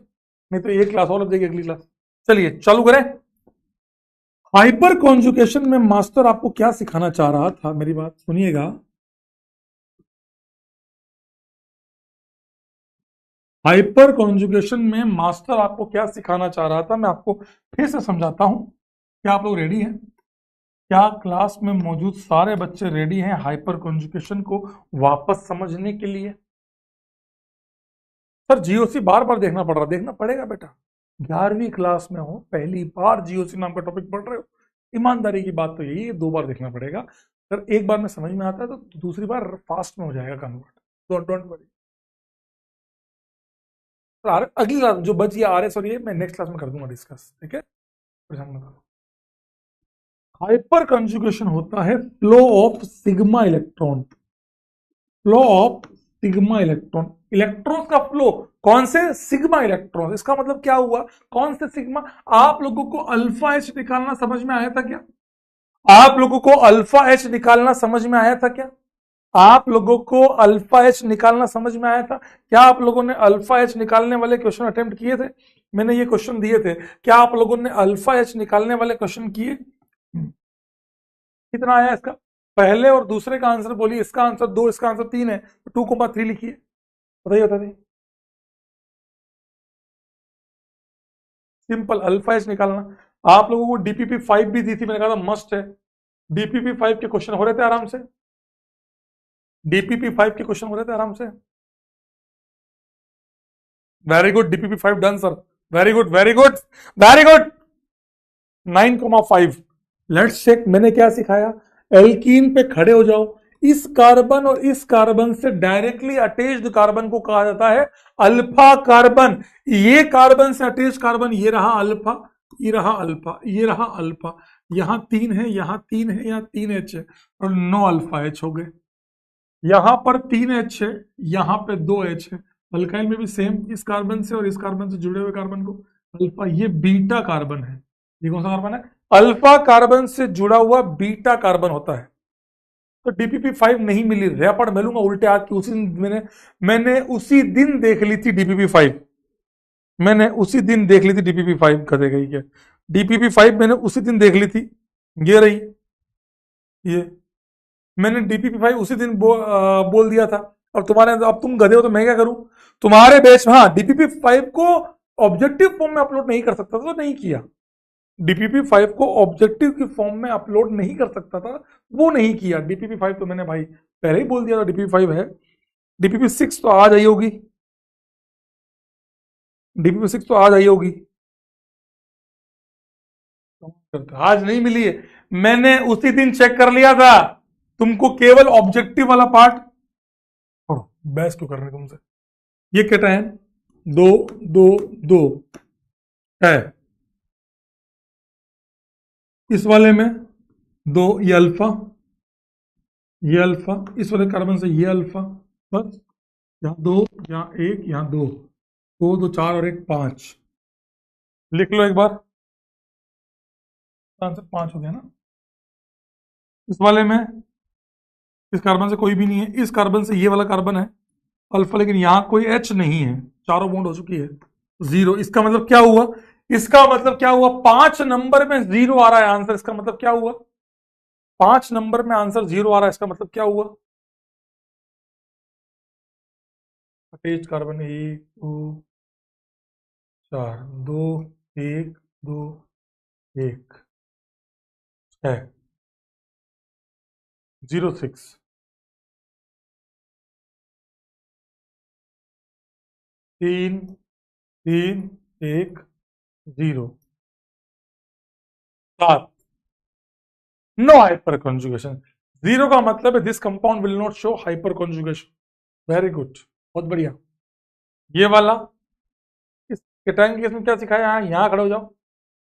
नहीं तो एक क्लास और लग जाएगी अगली क्लास। चलिए चालू करें। हाइपर कॉन्जुगेशन में मास्टर आपको क्या सिखाना चाह रहा था, मेरी बात सुनिएगा। हाइपर कॉन्जुगेशन में मास्टर आपको क्या सिखाना चाह रहा था, मैं आपको फिर से समझाता हूं। क्या आप लोग रेडी हैं? क्या क्लास में मौजूद सारे बच्चे रेडी हैं हाइपर कॉन्जुगेशन को वापस समझने के लिए? सर जीओसी बार बार देखना पड़ रहा, देखना पड़ेगा बेटा। 11वीं क्लास में हो, पहली बार जीओसी नाम का टॉपिक पढ़ रहे हो, ईमानदारी की बात तो यही है, 2 बार देखना पड़ेगा। सर एक बार में समझ में आता है तो दूसरी बार फास्ट में हो जाएगा कन्वर्ट, डोंट वरी। अगली क्लास जो बच गया आरएस और ये मैं नेक्स्ट क्लास में कर दूंगा डिस्कस, ठीक है? परेशान मत हो। हाइपर कंजुगेशन होता है flow of sigma electron, flow of sigma electron, electron का फ्लो कौन से? Sigma electron. इसका मतलब क्या हुआ? कौन से सिग्मा? आप लोगों को अल्फा एच निकालना समझ में आया था क्या? आप लोगों को अल्फा एच निकालना समझ में आया था क्या? आप लोगों को अल्फा एच निकालना समझ में आया था क्या? आप लोगों ने अल्फा एच निकालने वाले क्वेश्चन अटेम्प्ट किए थे? मैंने ये क्वेश्चन दिए थे, क्या आप लोगों ने अल्फा एच निकालने वाले क्वेश्चन किए? कितना आया इसका? पहले और दूसरे का आंसर बोलिए। इसका आंसर 2, इसका आंसर 3 है, तो 2,3 लिखिए। बताइए बताइए। सिंपल अल्फा एच निकालना। आप लोगों को डीपीपी 5 भी दी थी, मैंने कहा था मस्ट है। डीपीपी 5 के क्वेश्चन हो रहे थे आराम से, डीपीपी 5 के क्वेश्चन हो रहे थे आराम से। Very good, DPP 5 done sir, very good very good very good. 9,5। Let's check मैंने क्या सिखाया। एल्कीन पे खड़े हो जाओ, इस कार्बन और इस कार्बन से डायरेक्टली अटैच्ड कार्बन को कहा जाता है अल्फा कार्बन। ये कार्बन से अटैच्ड कार्बन, ये रहा अल्फा, ये रहा अल्फा, ये रहा अल्फा। यहां 3 है, यहां 3 है, यहां 3 एच है और 9 अल्फा एच हो गए। यहां पर 3 एच है, यहां पे 2 एच है। अल्काइल में भी सेम, इस कार्बन से और इस कार्बन से जुड़े हुए कार्बन को अल्फा, ये बीटा कार्बन है। ये कौन सा कार्बन है? अल्फा कार्बन से जुड़ा हुआ बीटा कार्बन होता है। तो डीपीपी 5 नहीं मिली, रैपड मिलूंगा उल्टे हाथ की। उसी दिन मैंने उसी दिन देख ली थी डीपीपी 5, मैंने उसी दिन देख ली थी डीपीपी 5। कदे गई क्या? डीपीपी 5 मैंने उसी दिन देख ली थी, ये रही ये। मैंने डीपीपी 5 उसी दिन बोल दिया था। और तुम्हारे, अब तुम गधे हो तो मैं क्या करूं? तुम्हारे बेच में, हाँ डीपीपी 5 को ऑब्जेक्टिव फॉर्म में अपलोड नहीं कर सकता था तो नहीं किया। DPP5 को ऑब्जेक्टिव की फॉर्म में अपलोड नहीं कर सकता था, वो नहीं किया। DPP5 तो मैंने भाई पहले ही बोल दिया था DPP5 है। DPP6 तो आज आई होगी, DPP6 तो आज आई होगी, आज नहीं मिली है। मैंने उसी दिन चेक कर लिया था, तुमको केवल ऑब्जेक्टिव वाला पार्ट बहस क्यों कर रहे तुमसे। ये कैटायन 2 2 2 है, इस वाले में 2, ये अल्फा, ये अल्फा, इस वाले कार्बन से ये अल्फा, बस यहाँ 2, यहाँ 1, यहाँ 2, 2 2 4 और 1 5। लिख लो एक बार, आंसर 5 हो गया ना। इस वाले में इस कार्बन से कोई भी नहीं है, इस कार्बन से ये वाला कार्बन है अल्फा, लेकिन यहां कोई H नहीं है, चारों बॉन्ड हो चुकी है 0। इसका मतलब क्या हुआ, इसका मतलब क्या हुआ, 5 नंबर में 0 आ रहा है आंसर। इसका मतलब क्या हुआ, 5 नंबर में आंसर 0 आ रहा है, इसका मतलब क्या हुआ, अटैच्ड कार्बन 1 2 4 2 1 2 1 है 06 3 3 1 0 7। No hyper conjugation. 0 का मतलब है this compound will not show hyper conjugation. Very good, बहुत बढ़िया। ये वाला इस केटायन के केस में क्या सिखाया, यहां खड़े हो जाओ,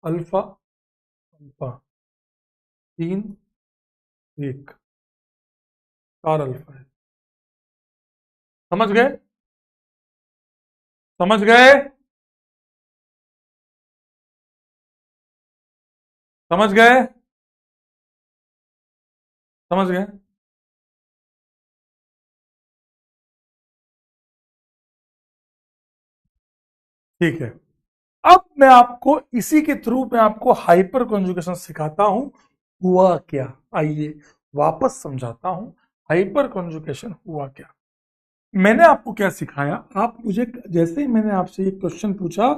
अल्फा अल्फा 3 1 4 अल्फा है। समझ गए, समझ गए, समझ गए, समझ गए। ठीक है, अब मैं आपको इसी के थ्रू मैं आपको हाइपर कॉन्जुगेशन सिखाता हूं, हुआ क्या। आइए वापस समझाता हूं हाइपर कॉन्जुगेशन हुआ क्या। मैंने आपको क्या सिखाया, आप मुझे जैसे ही मैंने आपसे ये क्वेश्चन पूछा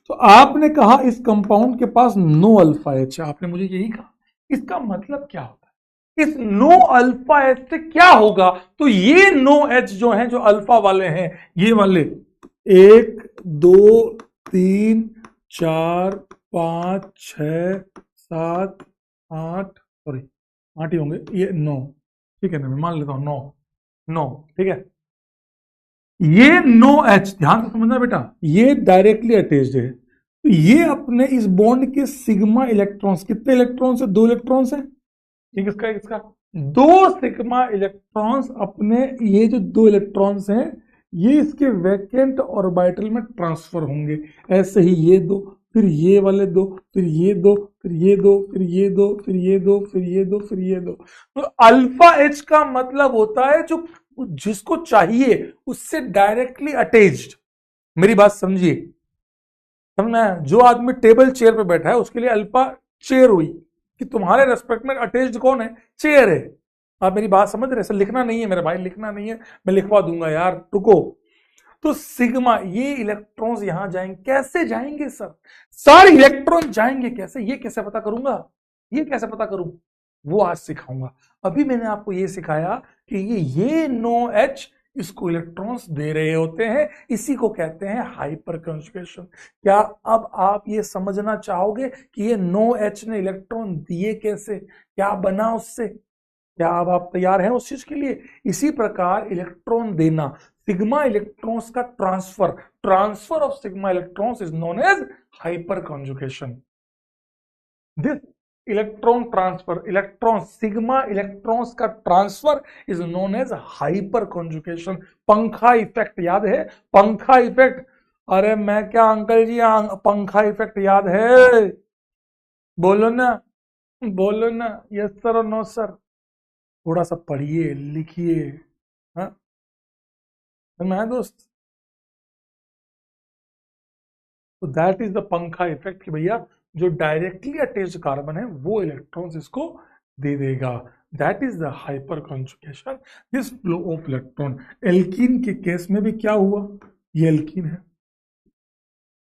तो आपने कहा इस कंपाउंड के पास नो अल्फा एच है, आपने मुझे यही कहा। इसका मतलब क्या होता है, इस नो अल्फा एच से क्या होगा, तो ये नो एच जो है, जो अल्फा वाले हैं, ये वाले 1 2 3 4 5 6 7 8, सॉरी 8 ही होंगे, ये 9, ठीक है ना, मैं मान लेता हूं 9 9, ठीक है। ये नो एच, ध्यान से समझना बेटा, ये डायरेक्टली अटैच्ड है, तो ये अपने इस बॉन्ड के सिग्मा इलेक्ट्रॉन्स, कितने इलेक्ट्रॉन्स है, 2 इलेक्ट्रॉन्स है, एक इसका एक इसका, 2 सिग्मा इलेक्ट्रॉन्स अपने, ये जो 2 इलेक्ट्रॉन्स हैं ये इसके वैकेंट ऑर्बिटल में ट्रांसफर होंगे। ऐसे ही ये 2, फिर ये वाले 2, फिर ये 2, फिर ये 2, फिर ये 2, फिर ये 2, फिर ये 2, फिर ये 2। तो अल्फा एच का मतलब होता है जो जिसको चाहिए उससे डायरेक्टली अटैच्ड। मेरी बात समझिए, समझना है, जो आदमी टेबल चेयर पे बैठा है उसके लिए अल्फा चेयर हुई कि तुम्हारे रेस्पेक्ट में अटैच्ड कौन है, चेयर है। आप मेरी बात समझ रहे हैं, लिखना नहीं है मेरे भाई, लिखना नहीं है, मैं लिखवा दूंगा यार, रुको। तो सिग्मा, ये इलेक्ट्रॉन्स यहां जाएंगे, कैसे जाएंगे सर, सारे इलेक्ट्रॉन जाएंगे कैसे, ये कैसे पता करूंगा, ये कैसे पता करूं, वो आज सिखाऊंगा। अभी मैंने आपको ये सिखाया कि ये नो एच इसको इलेक्ट्रॉन्स दे रहे होते हैं, इसी को कहते हैं हाइपर कंजुगेशन। क्या अब आप ये समझना चाहोगे कि ये नो एच ने इलेक्ट्रॉन दिए कैसे, क्या बना उससे, क्या अब आप तैयार हैं उस चीज के लिए। इसी प्रकार इलेक्ट्रॉन देना, सिग्मा इलेक्ट्रॉन्स का transfer, transfer of sigma electrons is known as hyper conjugation. This electron transfer, electron sigma electrons का transfer is known as hyper conjugation. पंखा इफेक्ट याद है, पंखा इफेक्ट, अरे मैं क्या अंकल जी, पंखा इफेक्ट याद है, बोलो ना, बोलो ना, यस सर और नो सर। थोड़ा सा पढ़िए लिखिए, हाँ मैं दोस्त। तो दैट इज द पंखा इफेक्ट कि भैया जो डायरेक्टली अटैच्ड कार्बन है वो इलेक्ट्रॉन्स इसको दे देगा। That is the hyper conjugation, this flow of electron. Alkene के केस में भी क्या हुआ, ये एल्कीन है,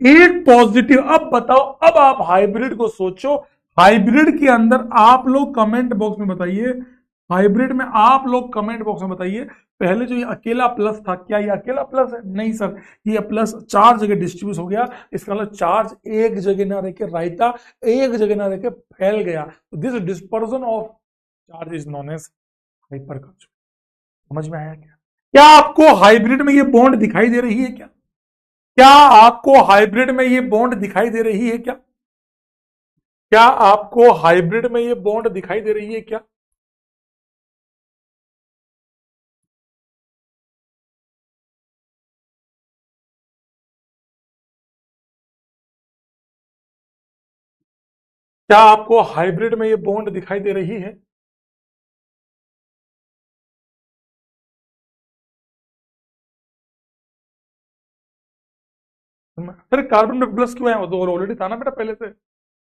एक पॉजिटिव। अब बताओ, अब आप हाइब्रिड को सोचो, हाइब्रिड के अंदर आप लोग कमेंट बॉक्स में बताइए, हाइब्रिड में आप लोग कमेंट बॉक्स में बताइए, पहले जो ये अकेला प्लस था, क्या ये अकेला प्लस है? नहीं सर, ये प्लस चार जगह डिस्ट्रीब्यूट हो गया, इसका मतलब चार्ज एक जगह ना रह के राइटा, एक जगह ना रह के फैल गया। This dispersion of charge is known as hyper conjugation. समझ में आया क्या? क्या आपको हाइब्रिड में ये बॉन्ड दिखाई दे रही है क्या? क्या आपको हाइब्रिड में ये बॉन्ड दिखाई दे रही है क्या? क्या आपको हाइब्रिड में ये बॉन्ड दिखाई दे रही है क्या? क्या आपको हाइब्रिड में ये बॉन्ड दिखाई दे रही है? सर कार्बन में प्लस क्यों है? वो तो ऑलरेडी था ना बेटा पहले से,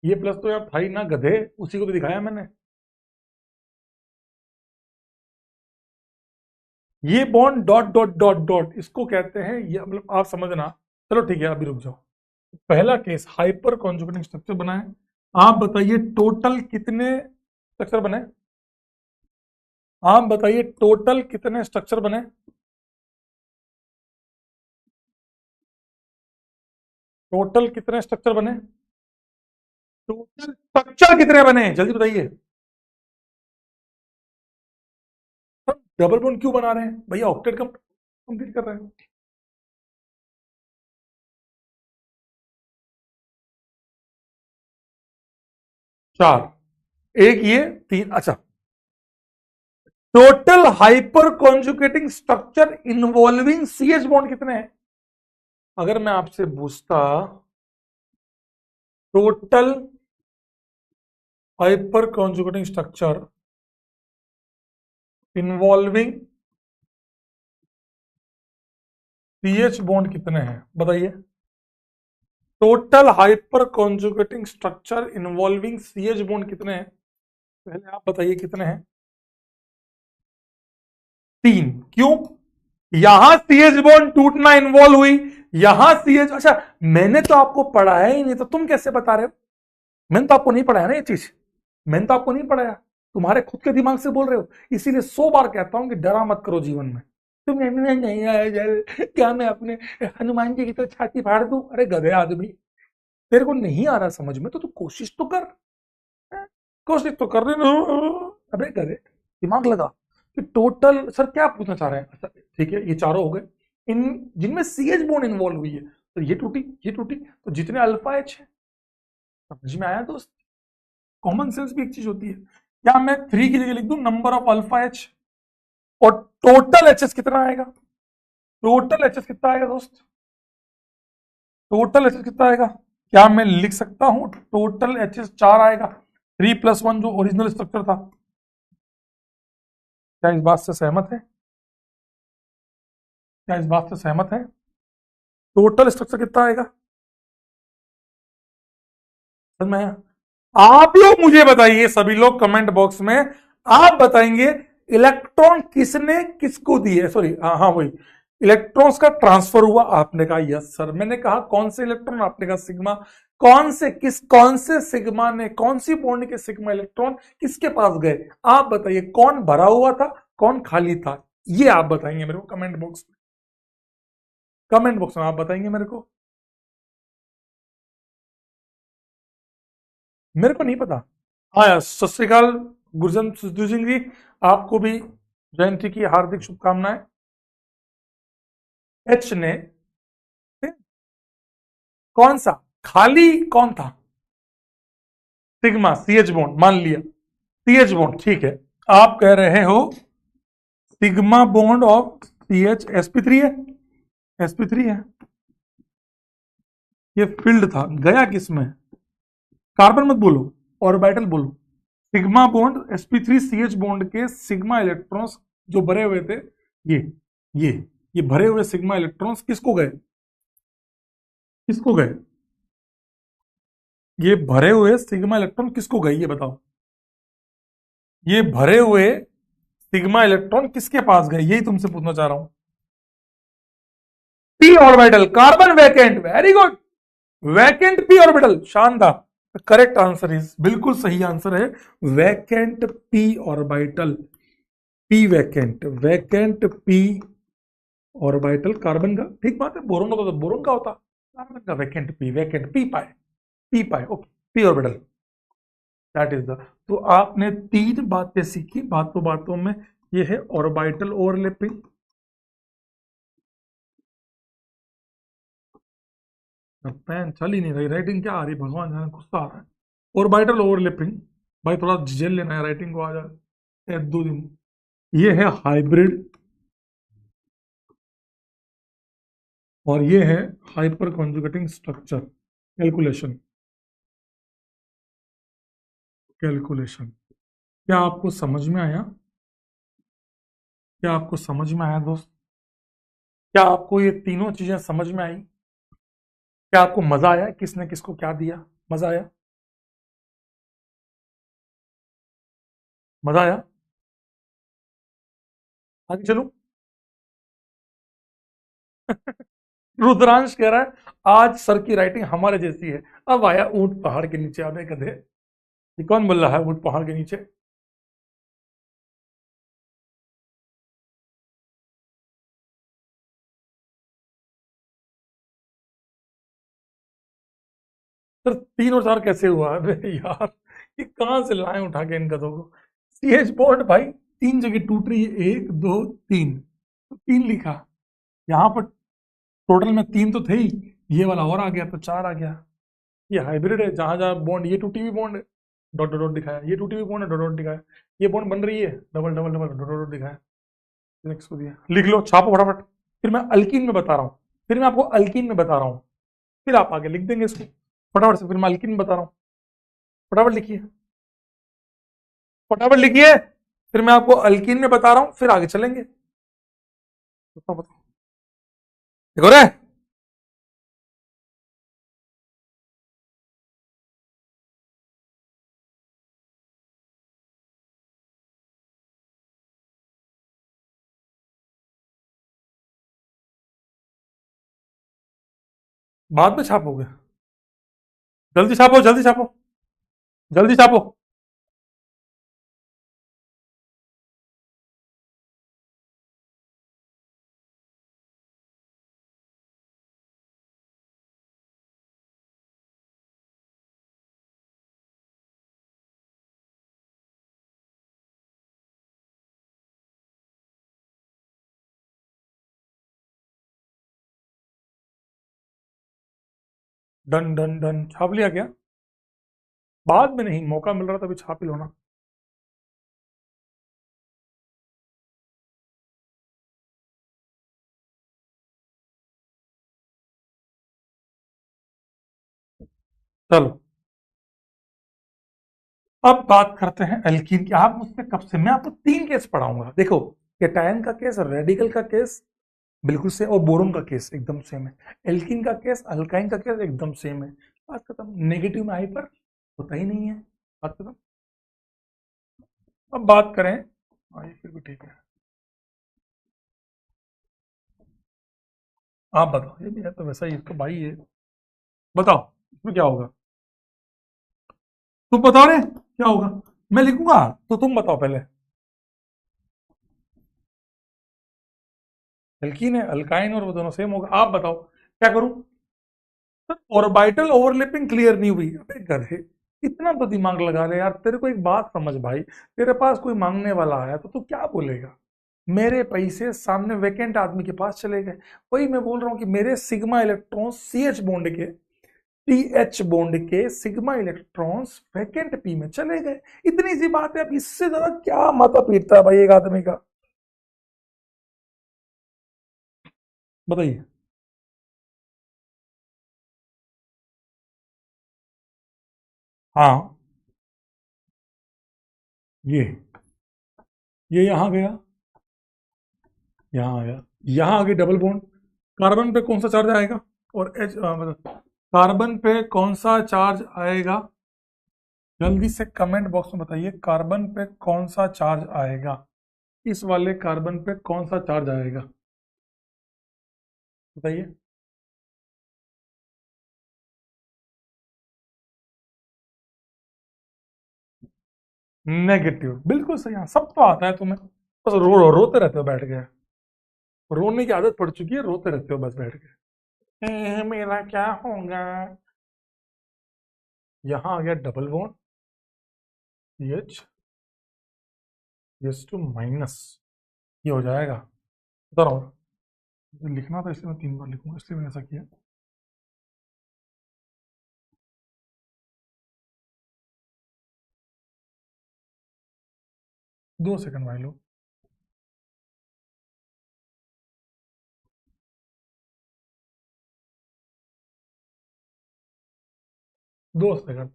ये प्लस तो यार था ही ना गधे, उसी को तो दिखाया मैंने। ये bond dot dot dot dot इसको कहते हैं, ये मतलब आप समझना। चलो ठीक है, अभी रुक जाओ। पहला केस हाइपर कॉन्जुगेटिंग स्ट्रक्चर बना है। आप बताइए टोटल कितने स्ट्रक्चर बने? आप बताइए टोटल कितने स्ट्रक्चर बने? टोटल कितने स्ट्रक्चर बने? टोटल स्ट्रक्चर कितने बने जल्दी बताइए। डबल बॉन्ड क्यों बना रहे हैं भैया? ऑक्टेट कंप्लीट कर रहे हैं। चार, एक ये, तीन, अच्छा। Total hyper conjugating structure involving CH bond कितने हैं? अगर मैं आपसे पूछता total hyper conjugating structure involving CH bond कितने हैं बताइए। Total hyper conjugating structure involving CH bond कितने हैं? पहले आप बताइए कितने हैं। तीन। क्यों? यहां सीएच बॉन्ड टूटना इन्वॉल्व हुई, यहां सीएच, अच्छा मैंने तो आपको पढ़ाया ही नहीं, तो तुम कैसे बता रहे हो? मैंने तो आपको नहीं पढ़ाया ना ये चीज, मैंने तो आपको नहीं पढ़ाया, तुम्हारे खुद के दिमाग से बोल रहे हो। इसीलिए 100 बार कहता हूं कि डरा मत करो जीवन में। तुम नहीं आया क्या मैं अपने हनुमान जी की तो छाती फाड़ दूं? अरे गधे आदमी, तेरे को नहीं आ रहा समझ में तो तू कोशिश तो कर, कोशिश तो कर रहे ना। अबे गधे, दिमाग लगा कि टोटल सर क्या पूछना चाह रहे हैं? अच्छा ठीक है, ये चारों हो गए, इन जिनमें सीएच बॉन्ड इन्वॉल्व हुई है, तो ये टूटी, ये टूटी, तो जितने अल्फा एच है, समझ में आया दोस्त? कॉमन सेंस भी एक चीज होती है। क्या मैं 3 की जगह लिख दूं नंबर ऑफ अल्फा एच, और टोटल एच एस कितना आएगा? टोटल एच एस कितना आएगा दोस्त? टोटल एच एस कितना आएगा? क्या मैं लिख सकता हूं टोटल एच एस 4 आएगा, 3+1 जो ओरिजिनल स्ट्रक्चर था? क्या इस बात से सहमत है? क्या इस बात से सहमत है? टोटल स्ट्रक्चर कितना आएगा? समझ में आया? आप लोग मुझे बताइए, सभी लोग कमेंट बॉक्स में आप बताएंगे इलेक्ट्रॉन किसने किसको दिए, सॉरी हाँ हाँ वही, इलेक्ट्रॉन्स का ट्रांसफर हुआ। आपने कहा यस सर। मैंने कहा कौन से इलेक्ट्रॉन? आपने कहा सिग्मा। कौन से सिग्मा ने, कौन सी बॉन्ड के सिग्मा इलेक्ट्रॉन किसके पास गए? आप बताइए कौन भरा हुआ था, कौन खाली था? ये आप बताएंगे मेरे को कमेंट बॉक्स में, कमेंट बॉक्स में आप बताएंगे मेरे को। मेरे को नहीं पता। हाँ, सत श्रीकाल गुरजन सिद्धू सिंह जी, आपको भी जयंती की हार्दिक शुभकामनाएं। एच ने कौन सा खाली कौन था? सिग्मा, सीएच बॉन्ड मान लिया, सीएच बॉन्ड ठीक है। आप कह रहे हो sigma bond of CH, sp3 है, sp3 है, ये फील्ड था, गया किसमें? कार्बन मत बोलो, ऑर्बिटल बोलो। Sigma bond sp3 CH bond के सिग्मा इलेक्ट्रॉन्स जो भरे हुए थे, ये ये ये भरे हुए सिग्मा इलेक्ट्रॉन्स किसको गए? किसको गए? ये भरे हुए सिग्मा इलेक्ट्रॉन किसको गए ये बताओ? ये भरे हुए सिग्मा इलेक्ट्रॉन किसके पास गए, यही तुमसे पूछना चाह रहा हूं। P orbital, carbon vacant, very good. Vacant P orbital, शानदार। करेक्ट आंसर इज, बिल्कुल सही आंसर है vacant P orbital. P vacant, vacant P orbital carbon का, ठीक बात है। बोरोन का तो बोरोन का होता, कार्बन का वैकेंट पी पाए, पी पाए, okay, P orbital, that is the. तो आपने तीन बातें सीखी, बातों बातों में। ये है ऑर्बिटल ओवरलैपिंग, पेन चल ही नहीं रही, राइटिंग क्या आ रही भगवान जाने, गुस्सा आ रहा है। ऑर्बिटल ओवरलैपिंग, भाई थोड़ा झेल लेना है, राइटिंग को आ जाए 1-2 दिन। ये है हाइब्रिड, और ये है hyper conjugating structure. Calculation, calculation, क्या आपको समझ में आया? क्या आपको समझ में आया दोस्त? क्या आपको ये तीनों चीजें समझ में आई? क्या आपको मजा आया? किसने किसको क्या दिया? मजा आया? मजा आया? आगे चलूं? रुद्रांश कह रहा है आज सर की राइटिंग हमारे जैसी है। अब आया ऊंट पहाड़ के नीचे, आधे गधे। ये कौन बोल रहा है ऊंट पहाड़ के नीचे? सर 3 और 4 कैसे हुआ? अरे यार, ये कहां से लाए उठा के इन गधों को? सीएच बॉन्ड भाई 3 जगह टूट रही है, 1 2 3, तो 3 लिखा। यहाँ पर टोटल में 3 तो थे ही, ये वाला और आ गया तो 4 आ गया। ये हाइब्रिड है, जहां जहां बॉन्ड, ये टूटी हुई बॉन्ड है, डॉट डॉट डॉट दिखाया, ये टूटी हुई बॉन्ड है, डॉट डॉट दिखाया, ये बॉन्ड बन रही है, double double double dot dot दिखाया। नेक्स्ट को दिया, लिख लो, छापो फटाफट। फिर मैं अल्कीन में बता रहा हूँ, फिर मैं आपको अल्कीन में बता रहा हूँ, फिर आप आगे लिख देंगे इसको फटाफट से। फिर मैं अल्कीन में बता रहा हूँ, फटाफट लिखिए, फटाफट लिखिए। फिर मैं आपको अल्कीन में बता रहा हूँ, फिर आगे चलेंगे। बताओ बताओ, देखो रे, बाद में छापोगे? जल्दी छापो, जल्दी छापो, जल्दी छापो। डन डन डन, छाप लिया क्या? बाद में नहीं, मौका मिल रहा था अभी छाप ही लो ना। चलो, अब बात करते हैं एल्कीन की। आप मुझसे कब से, मैं आपको 3 केस पढ़ाऊंगा, देखो। केटायन का केस, रेडिकल का केस बिल्कुल सेम, और बोरोन का केस एकदम सेम है। एल्कीन का केस, अल्काइन का केस एकदम सेम है। बात खत्म, नेगेटिव में हाइपर होता ही नहीं है, बात खत्म। अब बात करें, हाँ ये फिर भी ठीक है। आप बताओ, ये भी है तो वैसा ही, इसको भाई ये बताओ इसमें क्या होगा? तुम बताओ रे क्या होगा, मैं लिखूंगा तो तुम बताओ पहले। एल्कीन है, अल्काइन, और वो दोनों सेम होगा, आप बताओ क्या करूं? सर ऑर्बिटल ओवरलैपिंग क्लियर नहीं हुई, अबे गधे, इतना तो दिमाग लगा ले यार। तेरे को एक बात समझ भाई, तेरे पास कोई मांगने वाला आया तो तू क्या बोलेगा? मेरे पैसे सामने वैकेंट आदमी के पास चले गए। वही मैं बोल रहा हूँ कि मेरे sigma electrons C H bond के, टी एच बॉन्ड के सिग्मा इलेक्ट्रॉन्स वैकेंट पी में चले गए। इतनी सी बात है, अब इससे ज्यादा क्या माथा पीटता है भाई एक आदमी का? बताइए। हाँ, ये ये यहां गया, यहाँ आया, यहाँ आगे डबल बॉन्ड, कार्बन पे कौन सा चार्ज आएगा? और एच मतलब कार्बन पे कौन सा चार्ज आएगा? जल्दी से कमेंट बॉक्स में बताइए, कार्बन पे कौन सा चार्ज आएगा? इस वाले कार्बन पे कौन सा चार्ज आएगा? बताइए। नेगेटिव, बिल्कुल सही। हाँ, सब तो आता है तुम्हें, बस रोते रहते हो बैठ के। रोने की आदत पड़ चुकी है, रोते रहते हो बस बैठ के। मेरा क्या होगा। यहाँ आ गया double bond, H, S two minus, ये हो जाएगा। बता रहा हूँ, मुझे लिखना था इसलिए मैं 3 बार लिखूंगा, इसलिए मैंने ऐसा किया। 2 सेकंड भाई लो। 2 सेकंड।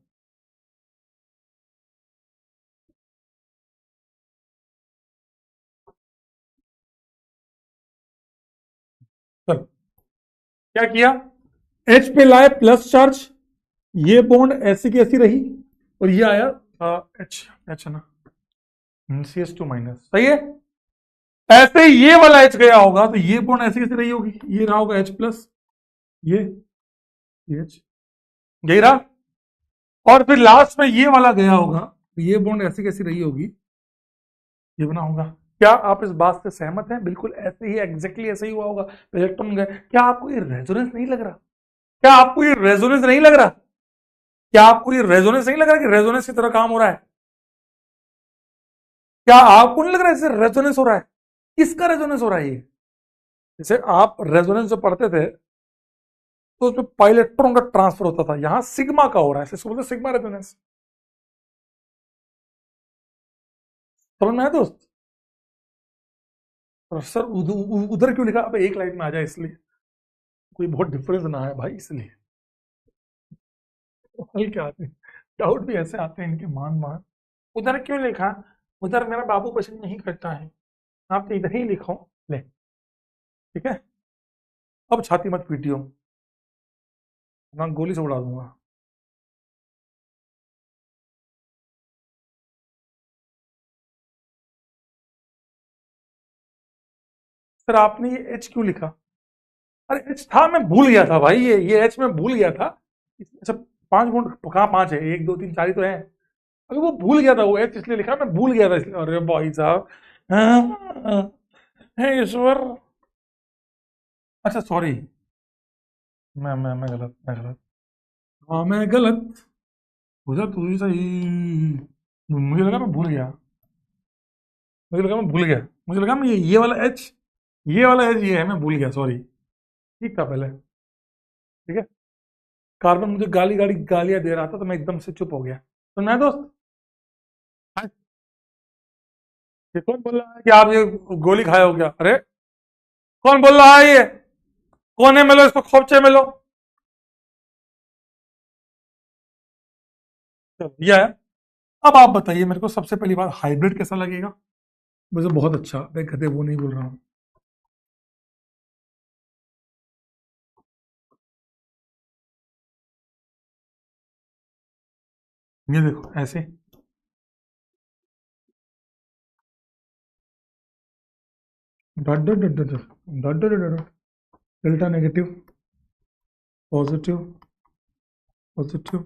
चल, क्या किया, एच पे लाए प्लस चार्ज, ये बॉन्ड ऐसी की ऐसी रही, और ये आया एच, एच है ना, सी एस टू माइनस, सही है। ऐसे ही ये वाला एच गया होगा तो ये बॉन्ड ऐसी कैसी रही होगी, ये रहा होगा एच प्लस, ये एच, यही रहा। और फिर लास्ट में ये वाला गया होगा तो ये बॉन्ड ऐसी कैसी रही होगी, ये बना होगा। क्या आप इस बात से सहमत हैं, बिल्कुल ऐसे ही, एग्जैक्टली ऐसे ही हुआ होगा। इलेक्ट्रॉन गए, क्या आपको ये रेजोनेंस नहीं लग रहा, क्या आपको ये रेजोनेंस नहीं लग रहा, क्या आपको ये रेजोनेंस नहीं लग रहा कि रेजोनेंस की तरह काम हो रहा है। क्या आपको नहीं लग रहा है जैसे रेजोनेंस हो रहा है, किसका रेजोनेंस हो रहा है ये। जैसे आप रेजोनेंस जो पढ़ते थे तो उसमें पाइलेक्ट्रॉन का ट्रांसफर होता था, यहां सिग्मा का हो रहा है, इसको बोलते सिग्मा रेजोनेंस। समझ में आया दोस्त। और सर उधर क्यों लिखा, अब एक लाइन में आ जाए इसलिए, कोई बहुत डिफरेंस ना है भाई इसलिए। हल क्या आते हैं, डाउट भी ऐसे आते हैं इनके, मान मान। उधर क्यों लिखा, उधर मेरा बाबू पसंद नहीं करता है, आप तो इधर ही लिखो। ले, ठीक है, अब छाती मत पीटियो, मैं गोली से उड़ा दूंगा। सर आपने ये एच क्यों लिखा, अरे एच था, मैं भूल गया था भाई, ये एच में भूल गया था। अच्छा, 5 गुण कहाँ, 5 है, 1 2 3 4 ही तो है। अरे वो भूल गया था, वो एच इसलिए लिखा, मैं भूल गया था इसलिए। अरे भाई साहब, हाँ, हे ईश्वर। अच्छा सॉरी, मैं गलत, मैं गलत। हाँ मैं गलत, मुझे तू ही सही। मुझे लगा मैं भूल गया, मुझे लगा मैं भूल गया, मुझे लगा मैं ये वाला एच, ये वाला एच ये है, मैं भूल गया, सॉरी। ठीक था पहले, ठीक है। कार्बन मुझे गाली गाली गालियां दे रहा था तो मैं एकदम से चुप हो गया। तो मैं दोस्त, हाँ, ये कौन बोल रहा है कि आप ये गोली खाए हो क्या, अरे कौन बोल रहा है ये, कोने में लो इसको, खोपचे में लो। चलो, ये है। अब आप बताइए मेरे को, सबसे पहली बात, हाइब्रिड कैसा लगेगा। मुझे बहुत अच्छा, मैं गधे वो नहीं बोल रहा हूँ। ये देखो ऐसे, dot dot dot dot dot dot dot dot, delta negative, positive, positive,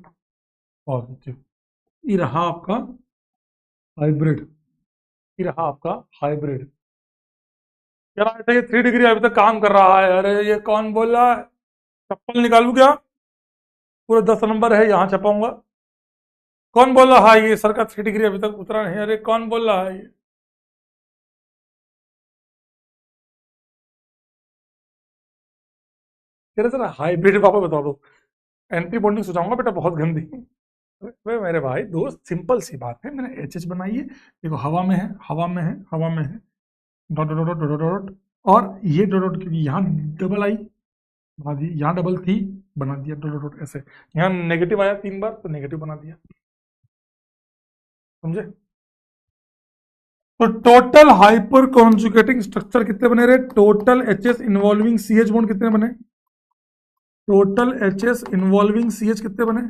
positive. ये रहा आपका हाइब्रिड, ये रहा आपका हाइब्रिड। यार ऐसे ये 3 डिग्री अभी तक काम कर रहा है, अरे ये कौन बोल रहा है, चप्पल निकालू क्या, पूरा 10 नंबर है यहाँ छपाऊंगा। कौन बोल रहा है ये, सर का 3 डिग्री अभी तक उतरा नहीं, अरे कौन बोल रहा है ये। कह रहे सर हाइब्रिड, पापा बता दो, एंटी बॉन्डिंग सुझाऊंगा बेटा, बहुत गंदी। अरे मेरे भाई दोस्त, सिंपल सी बात है, मैंने एच एच बनाई है, देखो हवा में है, हवा में है, हवा में है, dot dot dot dot dot, और ये डॉट डॉट क्योंकि यहाँ डबल आई, बना दी, यहाँ डबल थी, बना दिया डॉट डॉट डॉट ऐसे। यहाँ नेगेटिव आया 3 बार तो नेगेटिव बना दिया, समझे। तो टोटल हाइपर कॉन्जुगेटिंग स्ट्रक्चर कितने बने रहे, total H S involving C H bond कितने बने, total H S involving C H कितने बने,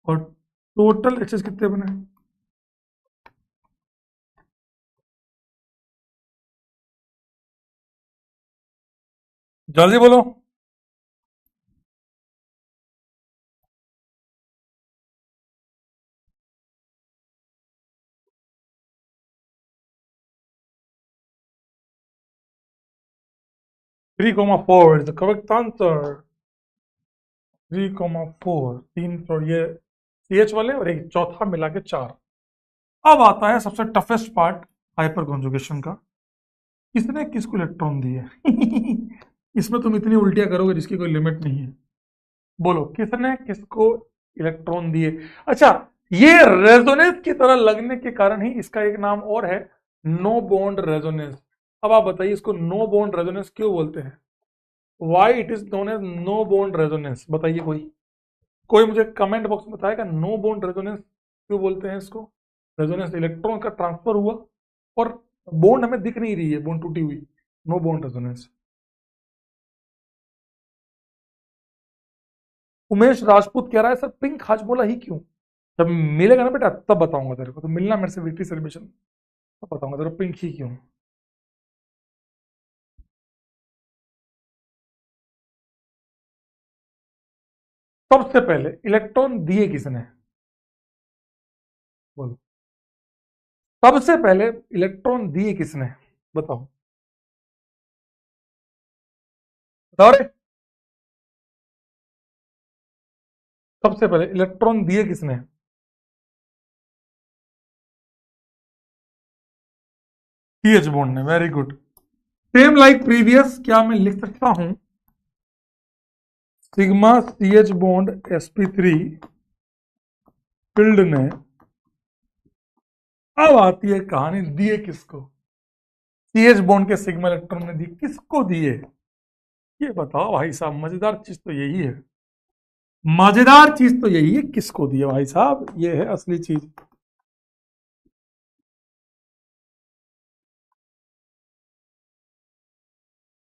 और टोटल एच एस कितने बने, जल्दी बोलो। 3,4 इज द करेक्ट आंसर। 3,4, 3 तो ये CH वाले और एक चौथा मिला के 4। अब आता है सबसे टफेस्ट पार्ट हाइपर कॉन्जुगेशन का। किसने किसको इलेक्ट्रॉन दिए? इसमें तुम इतनी उल्टियां करोगे जिसकी कोई लिमिट नहीं है। बोलो किसने किसको इलेक्ट्रॉन दिए? अच्छा, ये रेजोनेंस की तरह लगने के कारण ही इसका एक नाम और है, नो बॉन्ड रेजोनेंस। अब आप बताइए इसको नो बॉन्ड रेजोनेंस क्यों बोलते हैं? Why it is known as no bond resonance? बताइए कोई मुझे कमेंट बॉक्स में बताएगा नो बॉन्ड रेजोनेंस क्यों बोलते हैं इसको? रेजोनेंस इलेक्ट्रॉन का ट्रांसफर हुआ और बॉन्ड हमें दिख नहीं रही है, बॉन्ड टूटी हुई, no bond resonance. Umesh Rajput कह रहा है सर पिंक हाजमोला ही क्यों? जब मिलेगा ना बेटा तब बताऊंगा तेरे को, तो मिलना मेरे से विक्ट्री सेलिब्रेशन तब बताऊंगा तेरे को पिंक ही क्यों। सबसे पहले इलेक्ट्रॉन दिए किसने? बोलो, सबसे पहले इलेक्ट्रॉन दिए किसने? बताओ बताओ रे। सबसे पहले इलेक्ट्रॉन दिए किसने? सीएच बॉन्ड ने, very good. Same like previous, क्या मैं लिख सकता हूं sigma CH bond sp3 field ने? अब आती है कहानी, दिए किसको? CH बॉन्ड के सिग्मा इलेक्ट्रॉन ने दिए किसको दिए? ये बताओ भाई साहब, मजेदार चीज तो यही है, मजेदार चीज तो यही है, किसको दिए भाई साहब, ये है असली चीज।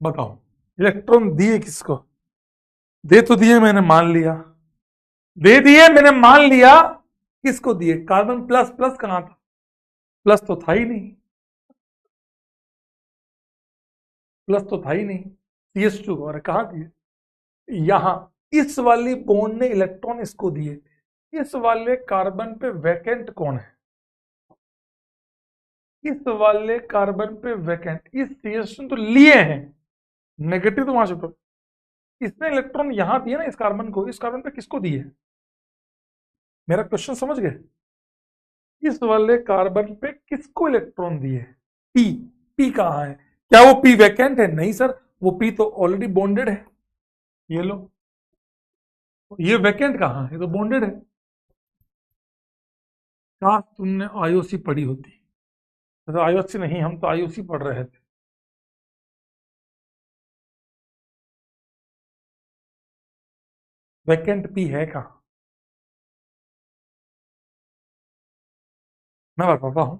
बताओ इलेक्ट्रॉन दिए किसको? दे तो दिए मैंने मान लिया, दे दिए मैंने मान लिया, किसको दिए? कार्बन प्लस, प्लस कहां था? प्लस तो था ही नहीं, प्लस तो था ही नहीं। CH2 और कहां दिए? यहां, इस वाली बॉन्ड ने इलेक्ट्रॉन इसको दिए। इस वाले कार्बन पे वैकेंट कौन है? इस वाले कार्बन पे वैकेंट, इस CH2 तो लिए हैं, नेगेटिव तो वहां से तो इसने इलेक्ट्रॉन यहां दिए ना, इस कार्बन को, इस कार्बन पे किसको दिए? मेरा क्वेश्चन समझ गए? इस वाले कार्बन पे किसको इलेक्ट्रॉन दिए? पी। पी कहां है? क्या वो पी वैकेंट है? नहीं सर, वो पी तो ऑलरेडी बॉन्डेड है। ये लो, ये वैकेंट कहां है? ये तो बॉन्डेड है। काश तुमने आईओसी पढ़ी होती। तो आईओसी नहीं, हम तो आईओसी पढ़ रहे थे। वैकेंट पी है कहां? मैं बताता हूं,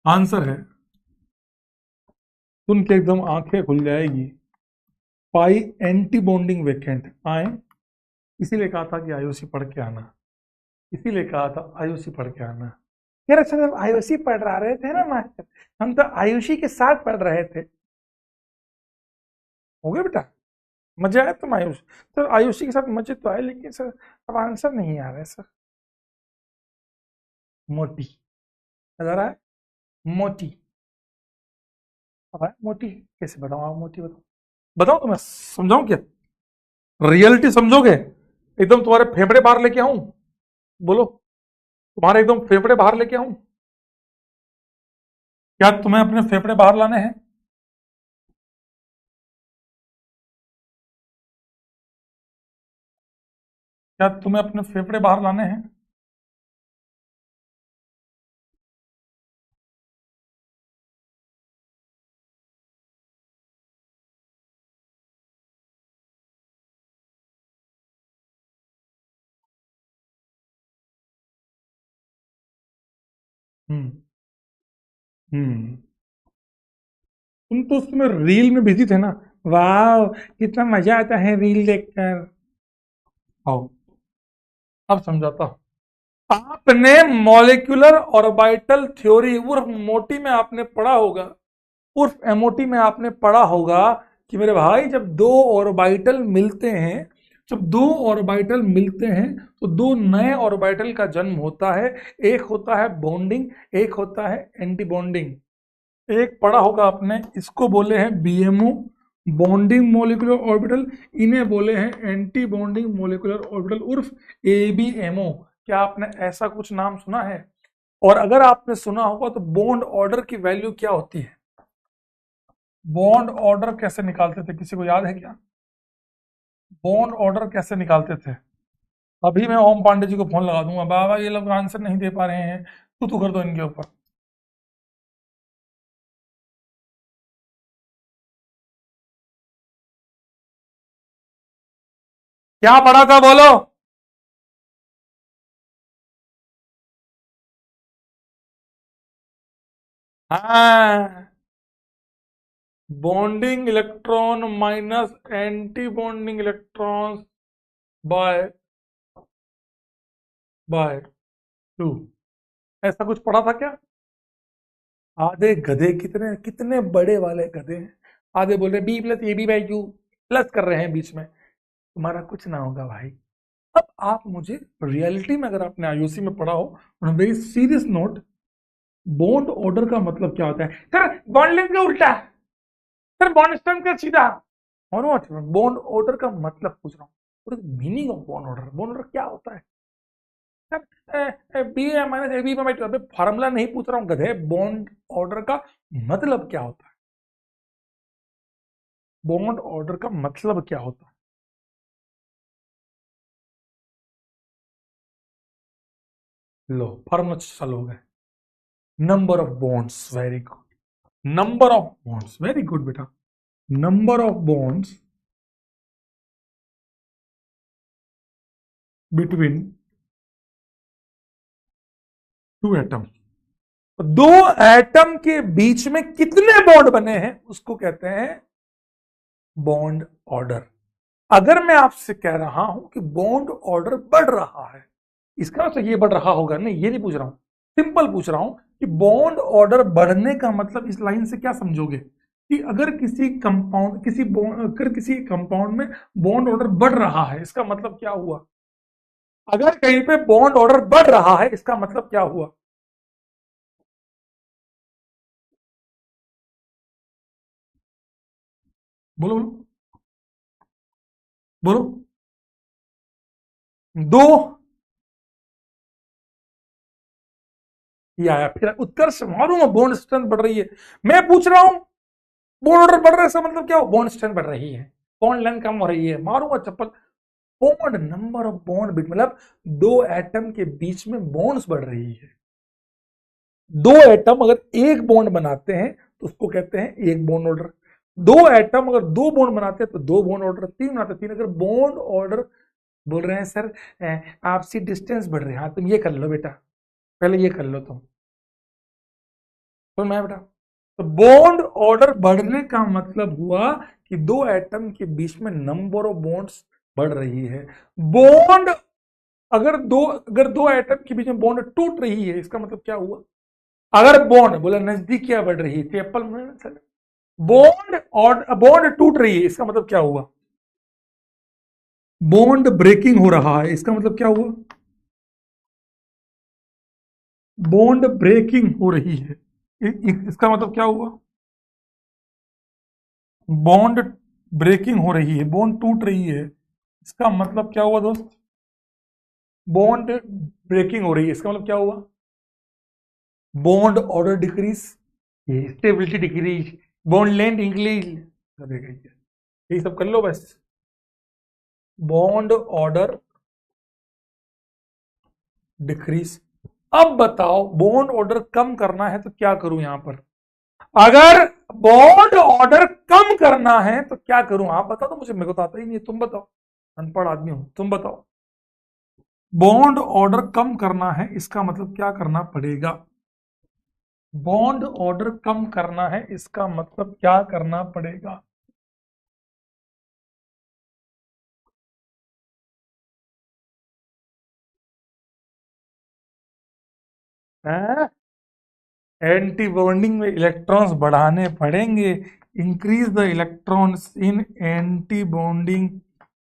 आंसर है, सुन के एकदम आंखें खुल जाएगी। पाई एंटी बॉन्डिंग वैकेंट आए, इसीलिए कहा था कि आईओसी पढ़ के आना, इसीलिए कहा था आईओसी पढ़ के आना। यार अच्छा, जब आईओसी पढ़ रहे थे ना मास्टर, हम तो आयुषी के साथ पढ़ रहे थे। हो गया बेटा, मजा आया तुम आयुष? सर आयुषी के साथ मजे तो आए, लेकिन सर अब आंसर नहीं आ रहा है सर। मोटी, नजर रहा है? मोटी, अब आया मोटी? कैसे बताऊं? आप मोटी बताओ, बताओ तो मैं समझाऊं क्या? रियलिटी समझोगे? एकदम तुम्हारे फेफड़े बाहर लेके आऊं? बोलो, तुम्हारे एकदम फेफड़े बाहर लेके आऊं? क्या तुम्हें अपने फेफड़े बाहर लाने हैं? क्या तुम्हें अपने फेफड़े बाहर लाने हैं? हम्म। हम्म। तुम तो उसमें रील में बिजी थे ना, वाह कितना मजा आता है रील देखकर। आओ, अब समझाता हूं। आपने मॉलिक्यूलर ऑर्बिटल थ्योरी उर्फ मोटी में आपने पढ़ा होगा, उर्फ एमओटी में आपने पढ़ा होगा कि मेरे भाई जब दो ऑर्बिटल मिलते हैं, जब दो ऑर्बिटल मिलते हैं तो दो नए ऑर्बिटल का जन्म होता है। एक होता है बॉन्डिंग, एक होता है एंटी बॉन्डिंग। एक पढ़ा होगा आपने, इसको बोले हैं बीएमओ, बॉन्डिंग मोलिकुलर ऑर्बिटल, इन्हें बोले हैं एंटी बॉन्डिंग मोलिकुलर ऑर्बिटल उर्फ एबीएमओ। क्या आपने ऐसा कुछ नाम सुना है? और अगर आपने सुना होगा तो बॉन्ड ऑर्डर की वैल्यू क्या होती है? बॉन्ड ऑर्डर कैसे निकालते थे, किसी को याद है क्या? बॉन्ड ऑर्डर कैसे निकालते थे? अभी मैं ओम पांडे जी को फोन लगा दूंगा, बाबा ये लोग आंसर नहीं दे पा रहे हैं, तू कर दो इनके ऊपर। क्या पढ़ा था बोलो? हाँ, bonding electron minus anti bonding electrons by by 2। ऐसा कुछ पढ़ा था क्या? आधे गधे, कितने कितने बड़े वाले गधे हैं। आधे बोल रहे B plus A B by Q, plus कर रहे हैं बीच में। तुम्हारा कुछ ना होगा भाई। अब आप मुझे रियलिटी में, अगर आपने आईयूसी में पढ़ा हो, on very serious note, bond order का मतलब क्या होता है? सर बॉन्ड लेंथ का उल्टा, सर बॉन्ड स्ट्रेंथ का सीधा, और व्हाट? बॉन्ड ऑर्डर का मतलब पूछ रहा हूँ, meaning of bond order, bond order क्या होता है? Sir B minus A B by 2, अबे फार्मूला नहीं पूछ रहा हूँ गधे, बॉन्ड ऑर्डर का मतलब क्या होता है? बॉन्ड ऑर्डर का मतलब क्या होता है? लो, फार्मूला चालू हो गए। Number of bonds, very good. Number of bonds, very good बेटा। Number of bonds between two atom, दो एटम के बीच में कितने बॉन्ड बने हैं उसको कहते हैं बॉन्ड ऑर्डर। अगर मैं आपसे कह रहा हूं कि बॉन्ड ऑर्डर बढ़ रहा है, इसका मतलब ये बढ़ रहा होगा, नहीं ये नहीं पूछ रहा हूं, सिंपल पूछ रहा हूं कि बॉन्ड ऑर्डर बढ़ने का मतलब इस लाइन से क्या समझोगे? कि अगर किसी कंपाउंड, अगर किसी कंपाउंड में बॉन्ड ऑर्डर बढ़ रहा है, इसका मतलब क्या हुआ? अगर कहीं पे बॉन्ड ऑर्डर बढ़ रहा है, इसका मतलब क्या हुआ? बोलो बोलो बोलो। दो, ये आया फिर उत्तर से मारूंगा, बॉन्ड स्ट्रेंथ बढ़ रही है। मैं पूछ रहा हूं बॉन्ड ऑर्डर बढ़ रहा है, इसका मतलब क्या हो? बॉन्ड स्ट्रेंथ बढ़ रही है, बॉन्ड लेंथ कम हो रही है, मारूंगा चप्पल। बॉन्ड, नंबर ऑफ बॉन्ड, मतलब दो एटम के बीच में बॉन्ड्स बढ़ रही है। दो एटम अगर एक बॉन्ड बनाते हैं तो उसको कहते हैं एक बॉन्ड ऑर्डर। दो एटम अगर दो बॉन्ड बनाते हैं तो दो बॉन्ड ऑर्डर। तीन बनाते हैं, तीन। अगर बॉन्ड ऑर्डर बोल रहे हैं सर आपसी डिस्टेंस बढ़ रही है, हाँ तुम ये कर लो बेटा, पहले ये कर लो तुम, तो मैं बेटा, तो बॉन्ड ऑर्डर बढ़ने का मतलब हुआ कि दो एटम के बीच में नंबर ऑफ बॉन्ड्स बढ़ रही है। बॉन्ड, अगर दो एटम के बीच में बॉन्ड टूट रही है, इसका मतलब क्या हुआ? अगर बॉन्ड बोला नजदीकियां बढ़ रही है, एप्पल में बॉन्ड और बॉन्ड टूट रही है, इसका मतलब क्या हुआ? बॉन्ड ब्रेकिंग हो रहा है, इसका मतलब क्या हुआ? बॉन्ड ब्रेकिंग हो रही है, इसका मतलब क्या हुआ? बॉन्ड ब्रेकिंग हो रही है, बॉन्ड टूट रही है, इसका मतलब क्या हुआ दोस्त? बॉन्ड ब्रेकिंग हो रही है, इसका मतलब क्या हुआ? Bond order decrease, stability decrease, bond length increase, यही सब कर लो बस। Bond order decrease. अब बताओ बॉन्ड ऑर्डर कम करना है तो क्या करूं यहां पर? अगर बॉन्ड ऑर्डर कम करना है तो क्या करूं? आप बताओ, तो मुझे, मेरे को तो आता ही नहीं, तुम बताओ, अनपढ़ आदमी हूं, तुम बताओ। बॉन्ड ऑर्डर कम करना है, इसका मतलब क्या करना पड़ेगा? बॉन्ड ऑर्डर कम करना है, इसका मतलब क्या करना पड़ेगा? एंटी बॉन्डिंग में इलेक्ट्रॉन्स बढ़ाने पड़ेंगे। Increase the electrons in anti bonding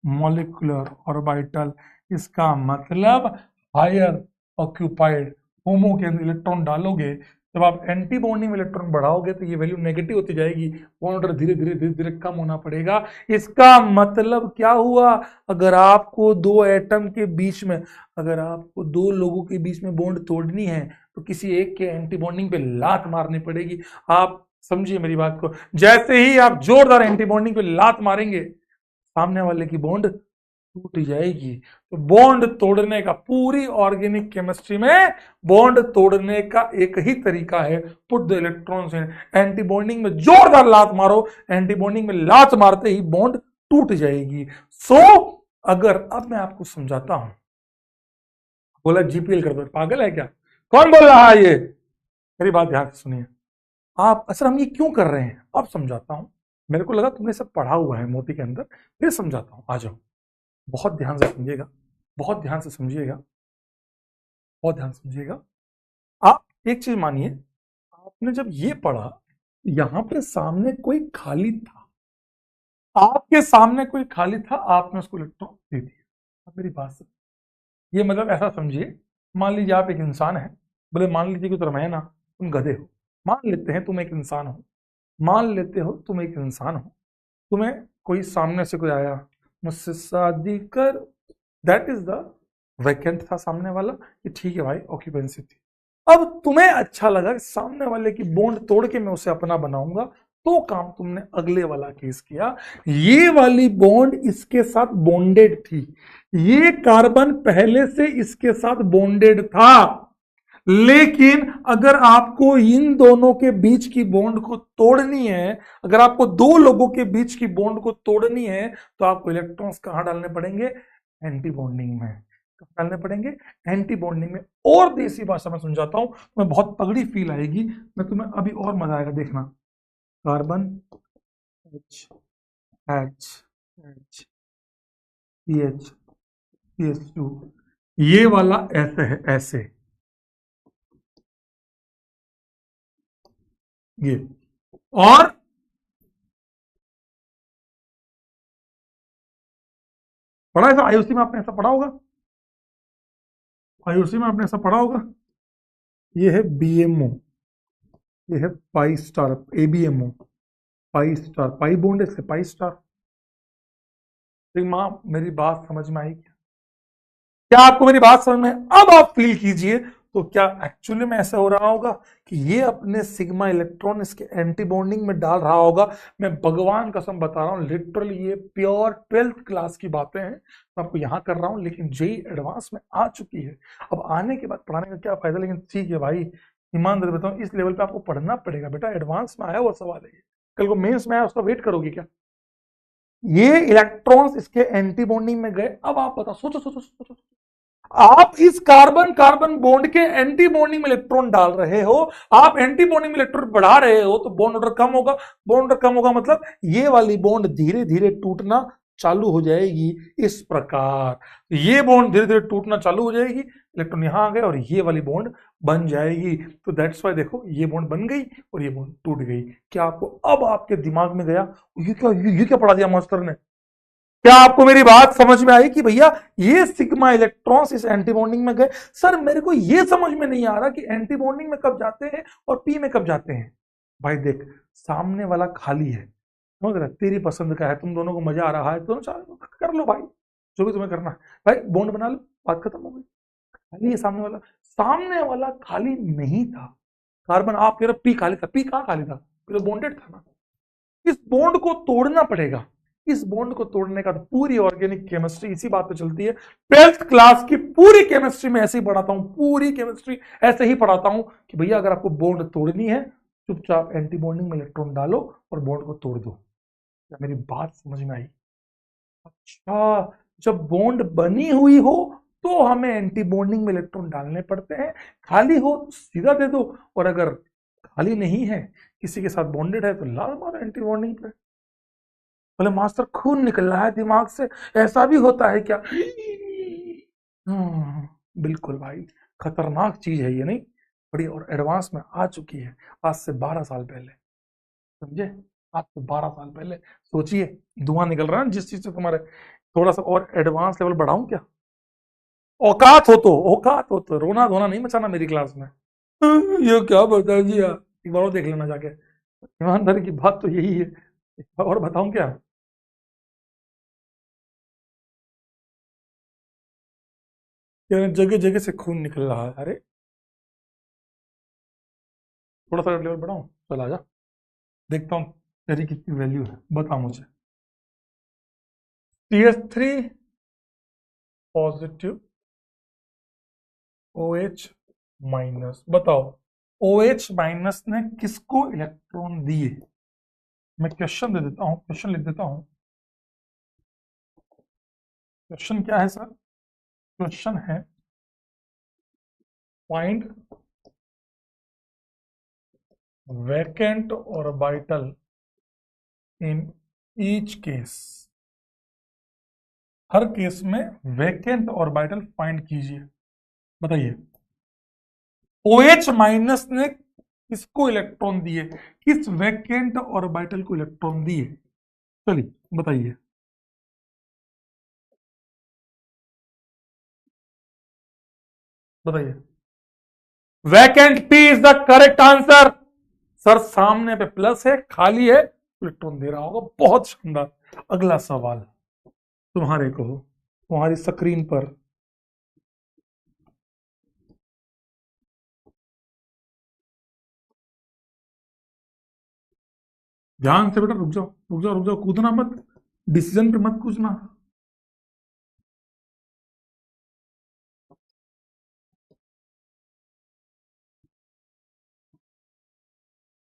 molecular orbital, इसका मतलब हायर ऑक्यूपाइड होमो के अंदर इलेक्ट्रॉन डालोगे जब आप एंटी बॉन्डिंग में इलेक्ट्रॉन बढ़ाओगे तो ये वैल्यू नेगेटिव होती जाएगी, बॉन्ड ऑर्डर धीरे धीरे धीरे धीरे कम होना पड़ेगा। इसका मतलब क्या हुआ, अगर आपको दो एटम के बीच में, अगर आपको दो लोगों के बीच में बॉन्ड तोड़नी है तो किसी एक के एंटी बॉन्डिंग पे लात मारनी पड़ेगी। आप समझिए मेरी बात को, जैसे ही आप जोरदार एंटी बॉन्डिंग पे लात मारेंगे सामने वाले की बॉन्ड टूट जाएगी। तो बॉन्ड तोड़ने का, पूरी ऑर्गेनिक केमिस्ट्री में बॉन्ड तोड़ने का एक ही तरीका है, put the electrons in. Anti bonding में जोरदार लात मारो, एंटी बॉन्डिंग में लात मारते ही बॉन्ड टूट जाएगी। अगर अब मैं आपको समझाता हूं, बोला जीपीएल कर दो, पागल है क्या, कौन बोल रहा है ये, मेरी बात ध्यान से सुनिए आप। असल हम ये क्यों कर रहे हैं अब समझाता हूं। मेरे को लगा तुमने सब पढ़ा हुआ है मोती के अंदर, फिर समझाता हूं, आ जाओ। बहुत ध्यान से समझिएगा, बहुत ध्यान से समझिएगा, बहुत ध्यान से समझिएगा। आप एक चीज मानिए, आपने जब ये पढ़ा, यहां पे सामने कोई खाली था, आपके सामने कोई खाली था, आपने उसको इलेक्ट्रॉन दे दिया। अब मेरी बात से ये मतलब ऐसा समझिए, मान लीजिए आप एक इंसान है, बोले मान लीजिए कि तुम है ना, तुम गधे हो, मान लेते हैं तुम एक इंसान हो, मान लेते हो तुम एक इंसान हो, तुम्हें कोई सामने से कोई आया, मुझसे शादी कर, दैट इज द वैकेंट था सामने वाला, कि ठीक है भाई ऑक्यूपेंसी थी। अब तुम्हें अच्छा लगा कि सामने वाले की बॉन्ड तोड़ के मैं उसे अपना बनाऊंगा, तो काम तुमने अगले वाला केस किया। ये वाली बॉन्ड इसके साथ बॉन्डेड थी, ये कार्बन पहले से इसके साथ बॉन्डेड था, लेकिन अगर आपको इन दोनों के बीच की बॉन्ड को तोड़नी है, अगर आपको दो लोगों के बीच की बॉन्ड को तोड़नी है, तो आपको इलेक्ट्रॉन्स कहां डालने पड़ेंगे, एंटी बॉन्डिंग में। डालने पड़ेंगे एंटी बॉन्डिंग में। और देसी भाषा में समझाता हूं, तुम्हें बहुत तगड़ी फील आएगी, मैं तुम्हें अभी और मजा आएगा, देखना। Carbon H H H CH CH2, ये वाला ऐसे है, ऐसे ये, और पढ़ा ऐसा आईयूसी में, आपने ऐसा पढ़ा होगा, आईयूसी में आपने ऐसा पढ़ा होगा। ये है BMO, ये है pi star, ABMO, pi star, pi bond है इससे, पाई स्टार। माँ मेरी बात समझ में आई क्या, क्या आपको मेरी बात समझ में, अब आप फील कीजिए। तो क्या एक्चुअली में ऐसा हो रहा होगा कि ये अपने सिग्मा इलेक्ट्रॉन इसके एंटी बॉन्डिंग में डाल रहा होगा। मैं भगवान कसम बता रहा हूं, लिटरली ये प्योर 12th क्लास की बातें हैं, मैं आपको यहां कर रहा हूं, लेकिन जेई एडवांस में आ चुकी है। अब आने के बाद पढ़ाने का क्या फायदा, लेकिन ठीक है भाई, ईमानदारी बताऊं, इस लेवल पे आपको पढ़ना पड़ेगा बेटा, एडवांस में आया हुआ सवाल है, कल को मेंस में आया उसका वेट करोगे क्या। ये इलेक्ट्रॉन्स इसके एंटी बॉन्डिंग में गए, अब आप बताओ, सोचो सोचो सोचो, आप इस कार्बन कार्बन बॉन्ड के एंटी बॉन्डिंग में इलेक्ट्रॉन डाल रहे हो, आप एंटी बॉन्डिंग में इलेक्ट्रॉन बढ़ा रहे हो, तो बॉन्ड ऑर्डर कम होगा। बॉन्ड ऑर्डर कम होगा मतलब ये वाली बॉन्ड धीरे धीरे टूटना चालू हो जाएगी, इस प्रकार ये बॉन्ड धीरे धीरे टूटना चालू हो जाएगी, इलेक्ट्रॉन यहां आ गए और ये वाली बॉन्ड बन जाएगी। तो दैट्स वाई देखो, ये बॉन्ड बन गई और ये बॉन्ड टूट गई। क्या आपको अब आपके दिमाग में गया, ये क्या पढ़ा दिया मास्टर ने, क्या आपको मेरी बात समझ में आई कि भैया ये सिग्मा इलेक्ट्रॉन्स इस एंटी बॉन्डिंग में गए। सर मेरे को ये समझ में नहीं आ रहा कि एंटी बॉन्डिंग में कब जाते हैं और पी में कब जाते हैं। भाई देख, सामने वाला खाली है, समझ रहा, तेरी पसंद का है, तुम दोनों को मजा आ रहा है, तो कर लो भाई, जो भी तुम्हें करना है भाई, बॉन्ड बना लो, बात खत्म हो गई। खाली है सामने वाला, सामने वाला खाली नहीं था, कार्बन आप कह रहे पी खाली था, पी कहां खाली था, तो बॉन्डेड था ना। इस बॉन्ड को तोड़ना पड़ेगा, इस बॉन्ड को तोड़ने का, तो पूरी ऑर्गेनिक केमिस्ट्री इसी बात पे चलती है। 12th क्लास की पूरी केमिस्ट्री में ऐसे ही पढ़ाता हूं, पूरी केमिस्ट्री ऐसे ही पढ़ाता हूं कि भैया अगर आपको बॉन्ड तोड़नी है, चुपचाप एंटी बॉन्डिंग में इलेक्ट्रॉन डालो और बॉन्ड को तोड़ दो। क्या मेरी बात समझ में आई। अच्छा, जब बॉन्ड बनी हुई हो तो हमें एंटी बॉन्डिंग में इलेक्ट्रॉन डालने पड़ते हैं, खाली हो तो सीधा दे दो, और अगर खाली नहीं है, किसी के साथ बॉन्डेड है, तो लाल मारो एंटी बॉन्डिंग पे। बोले मास्टर खून निकल रहा है दिमाग से, ऐसा भी होता है क्या। बिल्कुल भाई, खतरनाक चीज है ये, नहीं बड़ी और एडवांस में आ चुकी है, आज से 12 साल पहले, समझे, आज से 12 साल पहले। सोचिए धुआं निकल रहा है जिस चीज से, तुम्हारे थोड़ा सा और एडवांस लेवल बढ़ाऊं क्या, औकात हो तो, औकात हो तो, रोना धोना नहीं मचाना मेरी क्लास में। ये क्या बता जी आप, एक बार और देख लेना जाके। ईमानदारी की बात तो यही है। एक बार और बताऊं क्या? जगह जगह से खून निकल रहा है। अरे थोड़ा सा लेवल बढ़ाऊं? चल आजा, देखता हूँ तेरी कितनी वैल्यू है, बता मुझे। CH3 पॉजिटिव, OH माइनस, बताओ OH माइनस ने किसको इलेक्ट्रॉन दिए? मैं क्वेश्चन दे देता हूँ, क्वेश्चन लिख देता हूँ। क्वेश्चन क्या है सर? क्वेश्चन है find vacant orbital in each case. Her case में वैकेंट ऑर्बिटल फाइंड कीजिए। बताइए, OH माइनस ने किसको इलेक्ट्रॉन दिए, किस वैकेंट ऑर्बिटल को इलेक्ट्रॉन दिए? चलिए बताइए। बताइए। Vacant P is the correct answer. Sir सामने पे प्लस है, खाली है, इलेक्ट्रॉन दे रहा होगा। बहुत शानदार। अगला सवाल तुम्हारे को, तुम्हारी स्क्रीन पर। ध्यान से बेटा, रुक जाओ रुक जाओ रुक जाओ, कूदना मत, डिसीजन पे मत कूदना।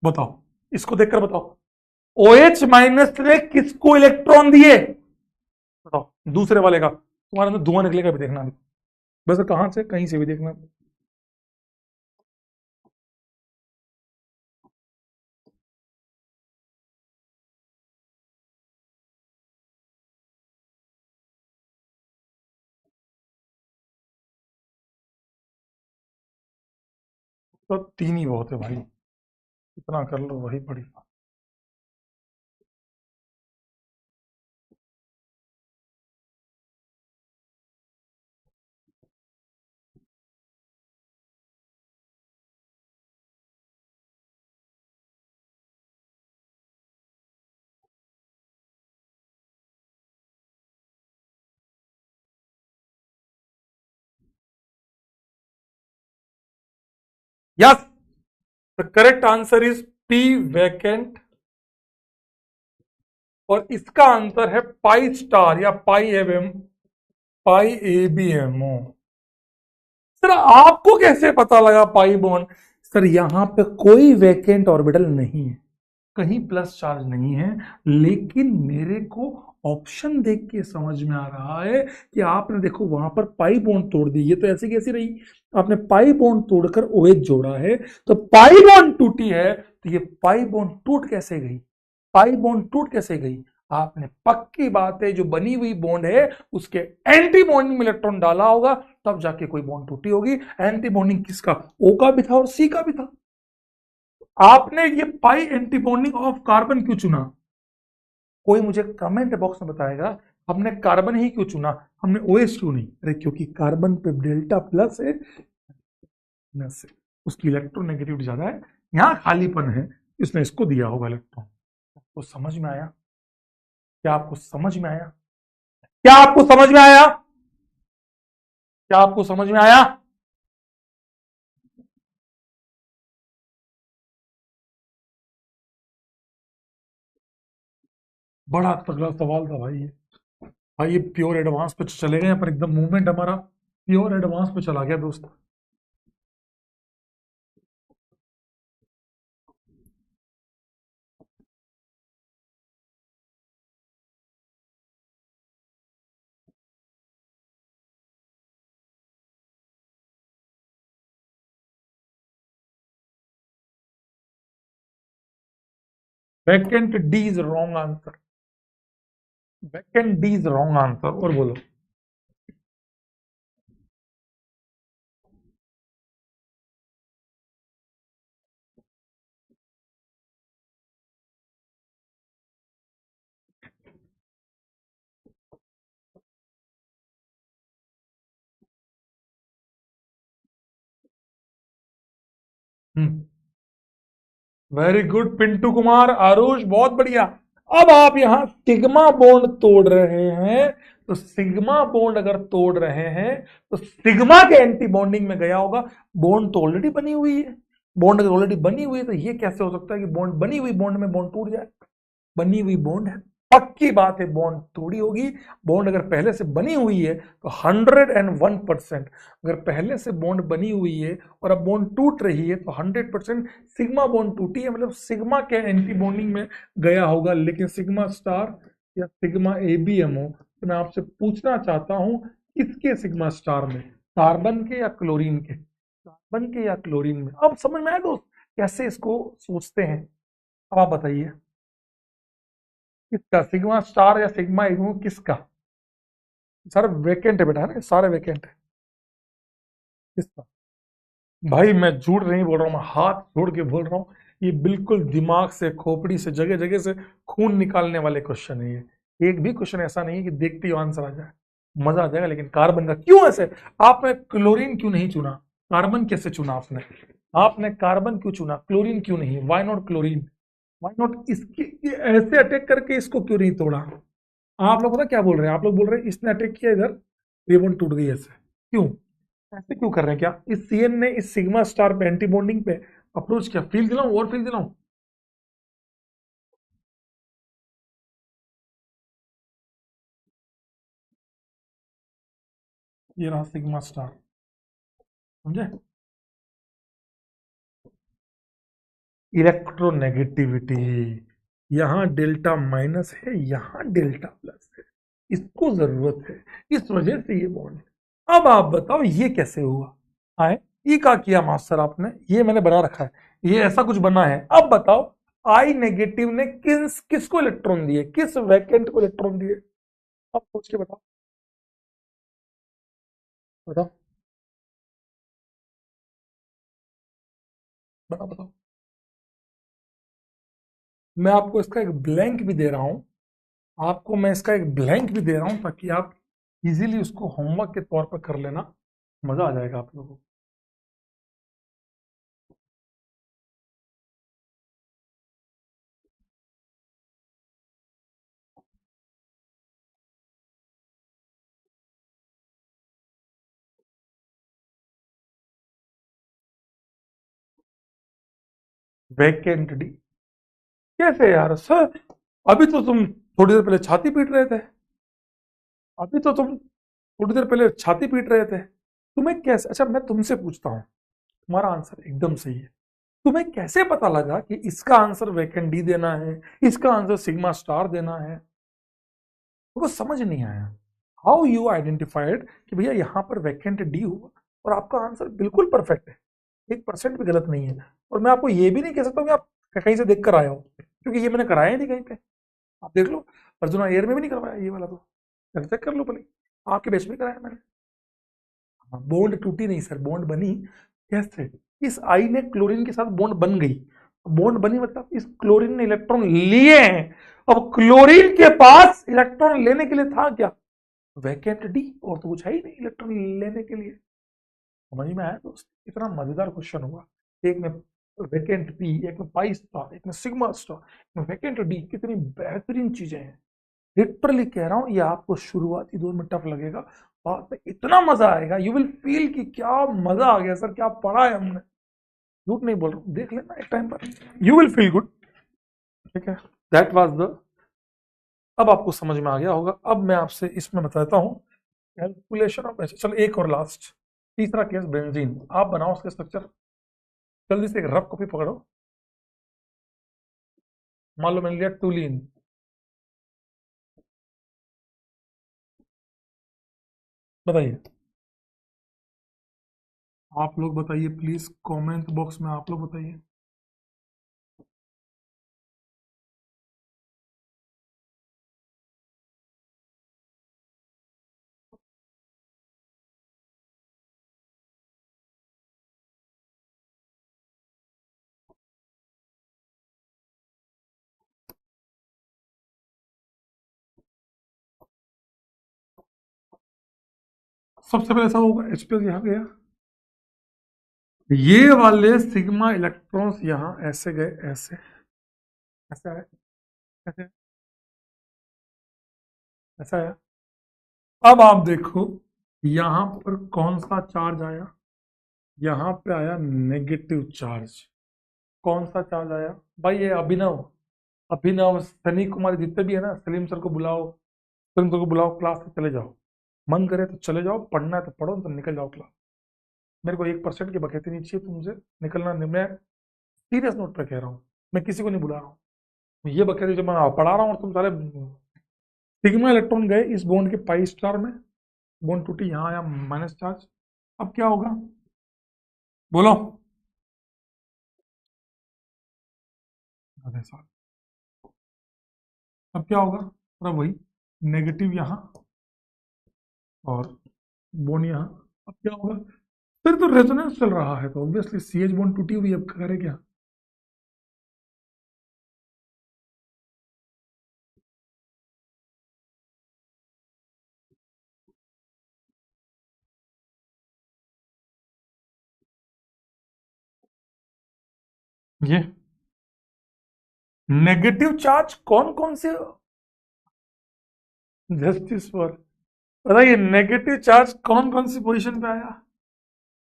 बताओ, इसको देखकर बताओ, OH माइनस ने किसको इलेक्ट्रॉन दिए? बताओ, दूसरे वाले का, तुम्हारे अंदर धुआं निकलेगा भी, देखना। वैसे कहां से, कहीं से भी देखना। तो तीन ही बहुत है भाई, इतना कर लो वही बड़ी। Yes, the correct answer is P, vacant. और इसका आंसर है पाई स्टार या पाई एम, पाई ABMO। सर आपको कैसे पता लगा पाई बॉन्ड? सर यहां पे कोई वैकेंट ऑर्बिटल नहीं है, कहीं प्लस चार्ज नहीं है, लेकिन मेरे को ऑप्शन देख के समझ में आ रहा है कि आपने देखो वहां पर पाई बॉन्ड तोड़ दी, ये तो ऐसी कैसी रही? आपने पाई बॉन्ड तोड़कर OH जोड़ा है, तो पाई बॉन्ड टूटी है, तो ये पाई बॉन्ड टूट कैसे गई? पाई बॉन्ड टूट कैसे गई? आपने पक्की बात है, जो बनी हुई बॉन्ड है उसके एंटी बॉन्डिंग में इलेक्ट्रॉन डाला होगा, तब जाके कोई बॉन्ड टूटी होगी। एंटी बॉन्डिंग किसका? O का भी था और C का भी था। आपने ये पाई एंटी बॉन्डिंग ऑफ कार्बन क्यों चुना? कोई मुझे कमेंट बॉक्स में बताएगा हमने कार्बन ही क्यों चुना, हमने OH क्यों नहीं? अरे क्योंकि कार्बन पे डेल्टा प्लस है, माइनस है, उसकी इलेक्ट्रोनेगेटिविटी ज्यादा है, यहां खालीपन है, इसने इसको दिया होगा इलेक्ट्रॉन। आपको समझ में आया? क्या आपको समझ में आया? क्या आपको समझ में आया? क्या आपको समझ में आया? बड़ा तगड़ा सवाल था भाई ये। भाई ये प्योर एडवांस पे चले गए, पर एकदम मूवमेंट हमारा प्योर एडवांस पे चला गया दोस्त। Vacant D is wrong answer. Vacant D is wrong answer, और बोलो। वेरी गुड पिंटू कुमार, आरुष, बहुत बढ़िया। अब आप यहां सिग्मा बॉन्ड तोड़ रहे हैं, तो सिग्मा बॉन्ड अगर तोड़ रहे हैं तो सिग्मा के एंटी बॉन्डिंग में गया होगा। बॉन्ड तो ऑलरेडी बनी हुई है, बॉन्ड अगर ऑलरेडी बनी हुई है तो ये कैसे हो सकता है कि बॉन्ड बनी हुई बॉन्ड में बॉन्ड टूट जाए? बनी हुई बॉन्ड है, पक्की बात है बॉन्ड थोड़ी होगी। बॉन्ड अगर पहले से बनी हुई है तो 101%, अगर पहले से बॉन्ड बनी हुई है और अब बॉन्ड टूट रही है तो 100% सिग्मा बॉन्ड टूटी है, मतलब सिग्मा के एंटी बॉन्डिंग में गया होगा। लेकिन सिग्मा स्टार या सिग्मा एबीएमओ, तो मैं आपसे पूछना चाहता हूं किसके सिग्मा स्टार में, कार्बन के या क्लोरीन के? कार्बन के या क्लोरीन में? अब समझ में आया दोस्त कैसे इसको सोचते हैं? अब आप बताइए किसका सिग्मा स्टार या सिग्मा इग्नू किसका? सर वेकेंट है बेटा, है ना, सारे वेकेंट है। किसका? भाई मैं झूठ नहीं बोल रहा हूँ, मैं हाथ जोड़ के बोल रहा हूँ, ये बिल्कुल दिमाग से खोपड़ी से जगह जगह से खून निकालने वाले क्वेश्चन है ये। एक भी क्वेश्चन ऐसा नहीं है कि देखते ही आंसर आ जाए, मजा आ जाएगा। लेकिन कार्बन का क्यों ऐसे? आपने क्लोरीन क्यों नहीं चुना? कार्बन कैसे चुना आपने? आपने कार्बन क्यों चुना, क्लोरीन क्यों नहीं? Why not chlorine? Why not इसके ऐसे अटैक करके इसको क्यों नहीं तोड़ा? आप लोग पता क्या बोल रहे हैं? आप लोग बोल रहे हैं इसने अटैक किया इधर, रिबन टूट गई ऐसे। क्यों? ऐसे क्यों कर रहे हैं? क्या इस सीएन ने इस सिग्मा स्टार पे एंटी बॉन्डिंग पे अप्रोच किया? फील दिलाऊं और फील दिलाऊं? ये रहा सिग्मा स्टार, समझे? इलेक्ट्रोनेगेटिविटी, यहाँ डेल्टा माइनस है, यहाँ डेल्टा प्लस है, इसको जरूरत है, इस वजह से ये बॉन्ड। अब आप बताओ ये कैसे हुआ? आए, ई का किया मास्टर आपने, ये मैंने बना रखा है, ये ऐसा कुछ बना है। अब बताओ आई नेगेटिव ने किसको इलेक्ट्रॉन दिए, किस वैकेंट को इलेक्ट्रॉन दिए? अब सोच के बताओ, बताओ, बताओ, बताओ। मैं आपको इसका एक ब्लैंक भी दे रहा हूं, आपको मैं इसका एक ब्लैंक भी दे रहा हूं ताकि आप इजीली उसको होमवर्क के तौर पर कर लेना, मजा आ जाएगा आप लोगों को। Vacant D? कैसे यार सर? अभी तो तुम थोड़ी देर पहले छाती पीट रहे थे, अभी तो तुम थोड़ी देर पहले छाती पीट रहे थे। तुम्हें कैसे, अच्छा मैं तुमसे पूछता हूँ, तुम्हारा आंसर एकदम सही है, तुम्हें कैसे पता लगा कि इसका आंसर वैकेंट डी देना है, इसका आंसर सिग्मा स्टार देना है? वो समझ नहीं आया। हाउ यू आइडेंटिफाइड कि भैया यहाँ पर वैकेंट डी हुआ और आपका आंसर बिल्कुल परफेक्ट है, 1% भी गलत नहीं है। और मैं आपको ये भी नहीं कह सकता हूँ कि आप कहीं से देख कर आए हो, क्योंकि ये मैंने कराया ही नहीं कहीं पे। आप देख लो, अर्जुना एयर में भी नहीं करवाया ये वाला, तो चेक कर लो भले, आपके बेच में कराया मैंने। बॉन्ड टूटी नहीं सर, बॉन्ड बनी। कैसे? इस आई ने क्लोरीन के साथ बॉन्ड बन गई, बॉन्ड बनी मतलब इस क्लोरीन ने इलेक्ट्रॉन लिए हैं। अब क्लोरीन के पास इलेक्ट्रॉन लेने के लिए था क्या? वैकेंट डी, और तो कुछ है ही नहीं इलेक्ट्रॉन लेने के लिए। समझ में आया दोस्त? इतना मजेदार क्वेश्चन हुआ, एक में वैकेंट पी, एक में पाई स्टार, एक में सिग्मा स्टार, एक में वैकेंट डी। कितनी बेहतरीन चीजें हैं, लिटरली कह रहा हूं, ये आपको शुरुआती दौर में टफ लगेगा, बाद में इतना मजा आएगा, यू विल फील कि क्या मजा आ गया सर, क्या पढ़ा है हमने। झूठ नहीं बोल रहा हूं, देख लेना एक टाइम पर, यू विल फील गुड। ठीक है, दैट वाज द, अब आपको समझ में आ गया होगा। अब मैं आपसे इसमें बताता हूँ कैलकुलेशन ऑफ, चलो एक और लास्ट, तीसरा केस बेंजीन। आप बनाओ उसके स्ट्रक्चर, जल्दी से एक रफ कॉपी पकड़ो। मान लो मैंने लिया टूलिन, बताइए, आप लोग बताइए प्लीज, कमेंट बॉक्स में आप लोग बताइए। सबसे पहले ऐसा होगा, एच पे यहाँ गया, ये वाले सिग्मा इलेक्ट्रॉन्स यहां ऐसे गए, ऐसे ऐसा है, ऐसे ऐसा है। अब आप देखो यहां पर कौन सा चार्ज आया, यहां पे आया नेगेटिव चार्ज। कौन सा चार्ज आया भाई? ये अभिनव, अभिनव, सनी कुमार जितने भी है ना, सलीम सर को बुलाओ, सलीम सर को बुलाओ, क्लास में चले जाओ, मन करे तो चले जाओ, पढ़ना है तो पढ़ो, तो निकल जाओ क्लास। मेरे को 1% की बकैती नहीं चाहिए तुमसे, निकलना नहीं। मैं सीरियस नोट पे कह रहा हूँ, मैं किसी को नहीं बुला रहा हूँ। ये बकैती जो मैं पढ़ा रहा हूँ और तुम सारे सिग्मा इलेक्ट्रॉन गए इस बॉन्ड के पाई स्टार में, बॉन्ड टूटी, यहाँ आया माइनस चार्ज। अब क्या होगा बोलो? अरे साल, अब क्या होगा? पूरा वही नेगेटिव यहाँ और बॉन्ड यहाँ। अब क्या होगा? फिर तो रेजोनेंस चल रहा है, तो ऑब्वियसली सी एच बॉन्ड टूटी हुई है, अब करे क्या? ये नेगेटिव चार्ज कौन कौन से, जस्टिस फॉर, बताइए नेगेटिव चार्ज कौन कौन सी पोजीशन पे आया?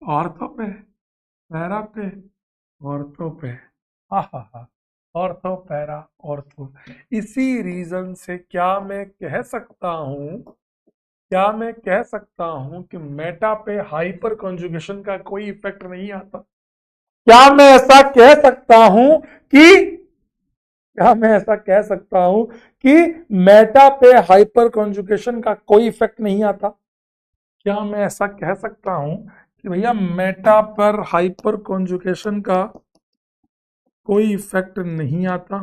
ऑर्थो पे, पैरा पे, ऑर्थो पे। हाँ हाँ हाँ, ऑर्थो पैरा ऑर्थो। इसी रीजन से क्या मैं कह सकता हूं, क्या मैं कह सकता हूं कि मेटा पे हाइपर कॉन्जुगेशन का कोई इफेक्ट नहीं आता? क्या मैं ऐसा कह सकता हूं कि, क्या मैं ऐसा कह सकता हूं कि मेटा पे हाइपर कॉन्जुगेशन का कोई इफेक्ट नहीं आता? क्या मैं ऐसा कह सकता हूं कि भैया मेटा पर हाइपर कॉन्जुगेशन का कोई इफेक्ट नहीं आता?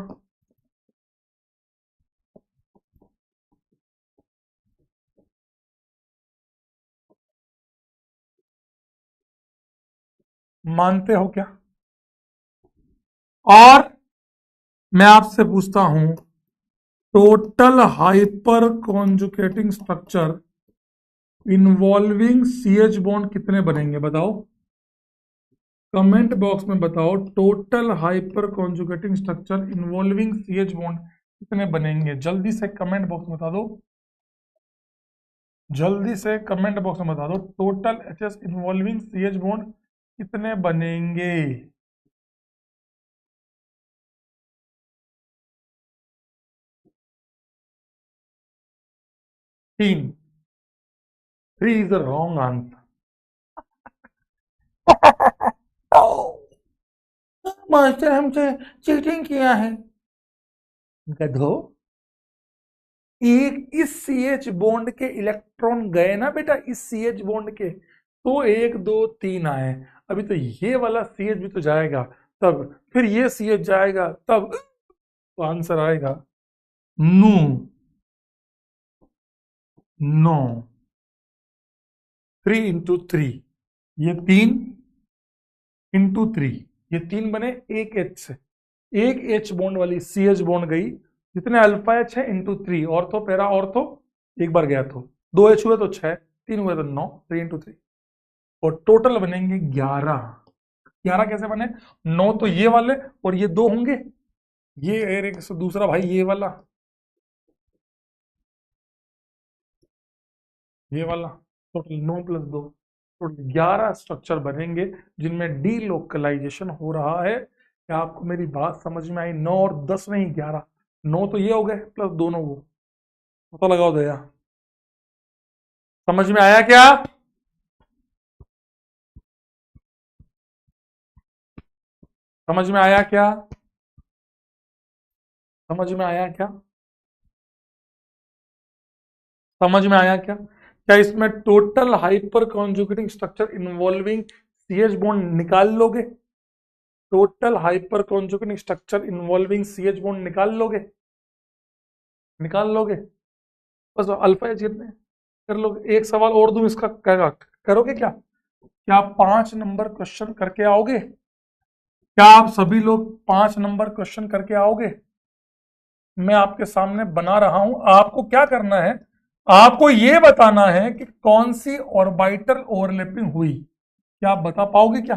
मानते हो क्या? और मैं आपसे पूछता हूं, total hyper conjugating structure involving CH bond कितने बनेंगे बताओ? कमेंट बॉक्स में बताओ, total hyper conjugating structure involving CH bond कितने बनेंगे? जल्दी से कमेंट बॉक्स में बता दो, जल्दी से कमेंट बॉक्स में बता दो, total HS involving CH bond कितने बनेंगे? 3। 3 is the wrong answer. Master हमसे चीटिंग किया है। गधो, एक इस सी एच बॉन्ड के इलेक्ट्रॉन गए ना बेटा, इस सी एच बॉन्ड के, तो 1 2 3 आए। अभी तो ये वाला सी एच भी तो जाएगा, तब फिर ये सी एच जाएगा, तब तो आंसर आएगा नो, नो। 3 × 3, ये 3 × 3, ये 3 बने, एक एच से, एक एच बॉन्ड वाली सी एच बॉन्ड गई, जितने अल्फा एच है × 3, ऑर्थो पैरा ऑर्थो, एक बार गया तो 2 एच हुए तो 6, 3 हुए तो 9, 3 × 3, और टोटल बनेंगे 11। 11 कैसे बने? 9 तो ये वाले और ये 2 होंगे, ये एक से दूसरा भाई ये वाला, ये वाला, टोटल 9 + 2, टोटल 11 स्ट्रक्चर बनेंगे जिनमें डीलोकलाइजेशन हो रहा है। क्या आपको मेरी बात समझ में आई? 9 और 10 नहीं, 11। 9 तो ये हो गए प्लस दोनों वो, पता लगाओ दया। समझ में आया क्या? समझ में आया क्या? समझ में आया क्या? समझ में आया क्या? क्या इसमें total hyper conjugating structure involving CH bond निकाल लोगे? Total hyper conjugating structure involving CH bond निकाल लोगे? निकाल लोगे? बस अल्फा एच कितने कर लोगे? एक सवाल और दूं इसका, करोगे क्या? क्या आप 5 नंबर क्वेश्चन करके आओगे? क्या आप सभी लोग 5 नंबर क्वेश्चन करके आओगे? मैं आपके सामने बना रहा हूं, आपको क्या करना है, आपको यह बताना है कि कौन सी ऑर्बिटल ओवरलैपिंग हुई। क्या आप बता पाओगे क्या?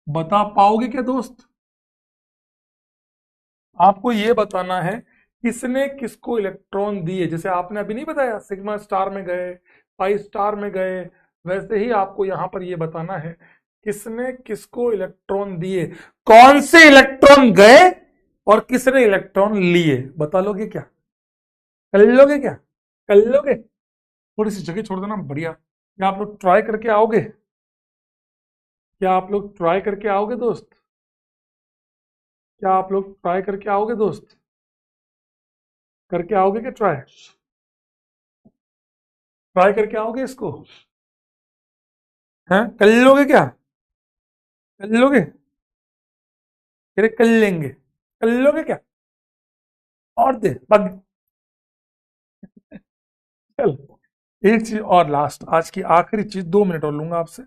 बता पाओगे क्या दोस्त? आपको ये बताना है किसने किसको इलेक्ट्रॉन दिए। जैसे आपने अभी नहीं बताया सिग्मा स्टार में गए, पाई स्टार में गए, वैसे ही आपको यहां पर ये बताना है किसने किसको इलेक्ट्रॉन दिए, कौन से इलेक्ट्रॉन गए और किसने इलेक्ट्रॉन लिए। बता लोगे क्या? कर लोगे क्या? कर लोगे? थोड़ी सी जगह छोड़ देना, बढ़िया। क्या आप लोग ट्राई करके आओगे? क्या आप लोग ट्राई करके आओगे दोस्त? क्या आप लोग ट्राई करके आओगे दोस्त? करके आओगे क्या ट्राई? ट्राई करके आओगे इसको? हैं, कर लोगे क्या? कर लोगे? अरे कर लेंगे, कर लोगे क्या? और दे बग। चल, एक चीज और लास्ट, आज की आखिरी चीज, 2 मिनट और लूंगा आपसे।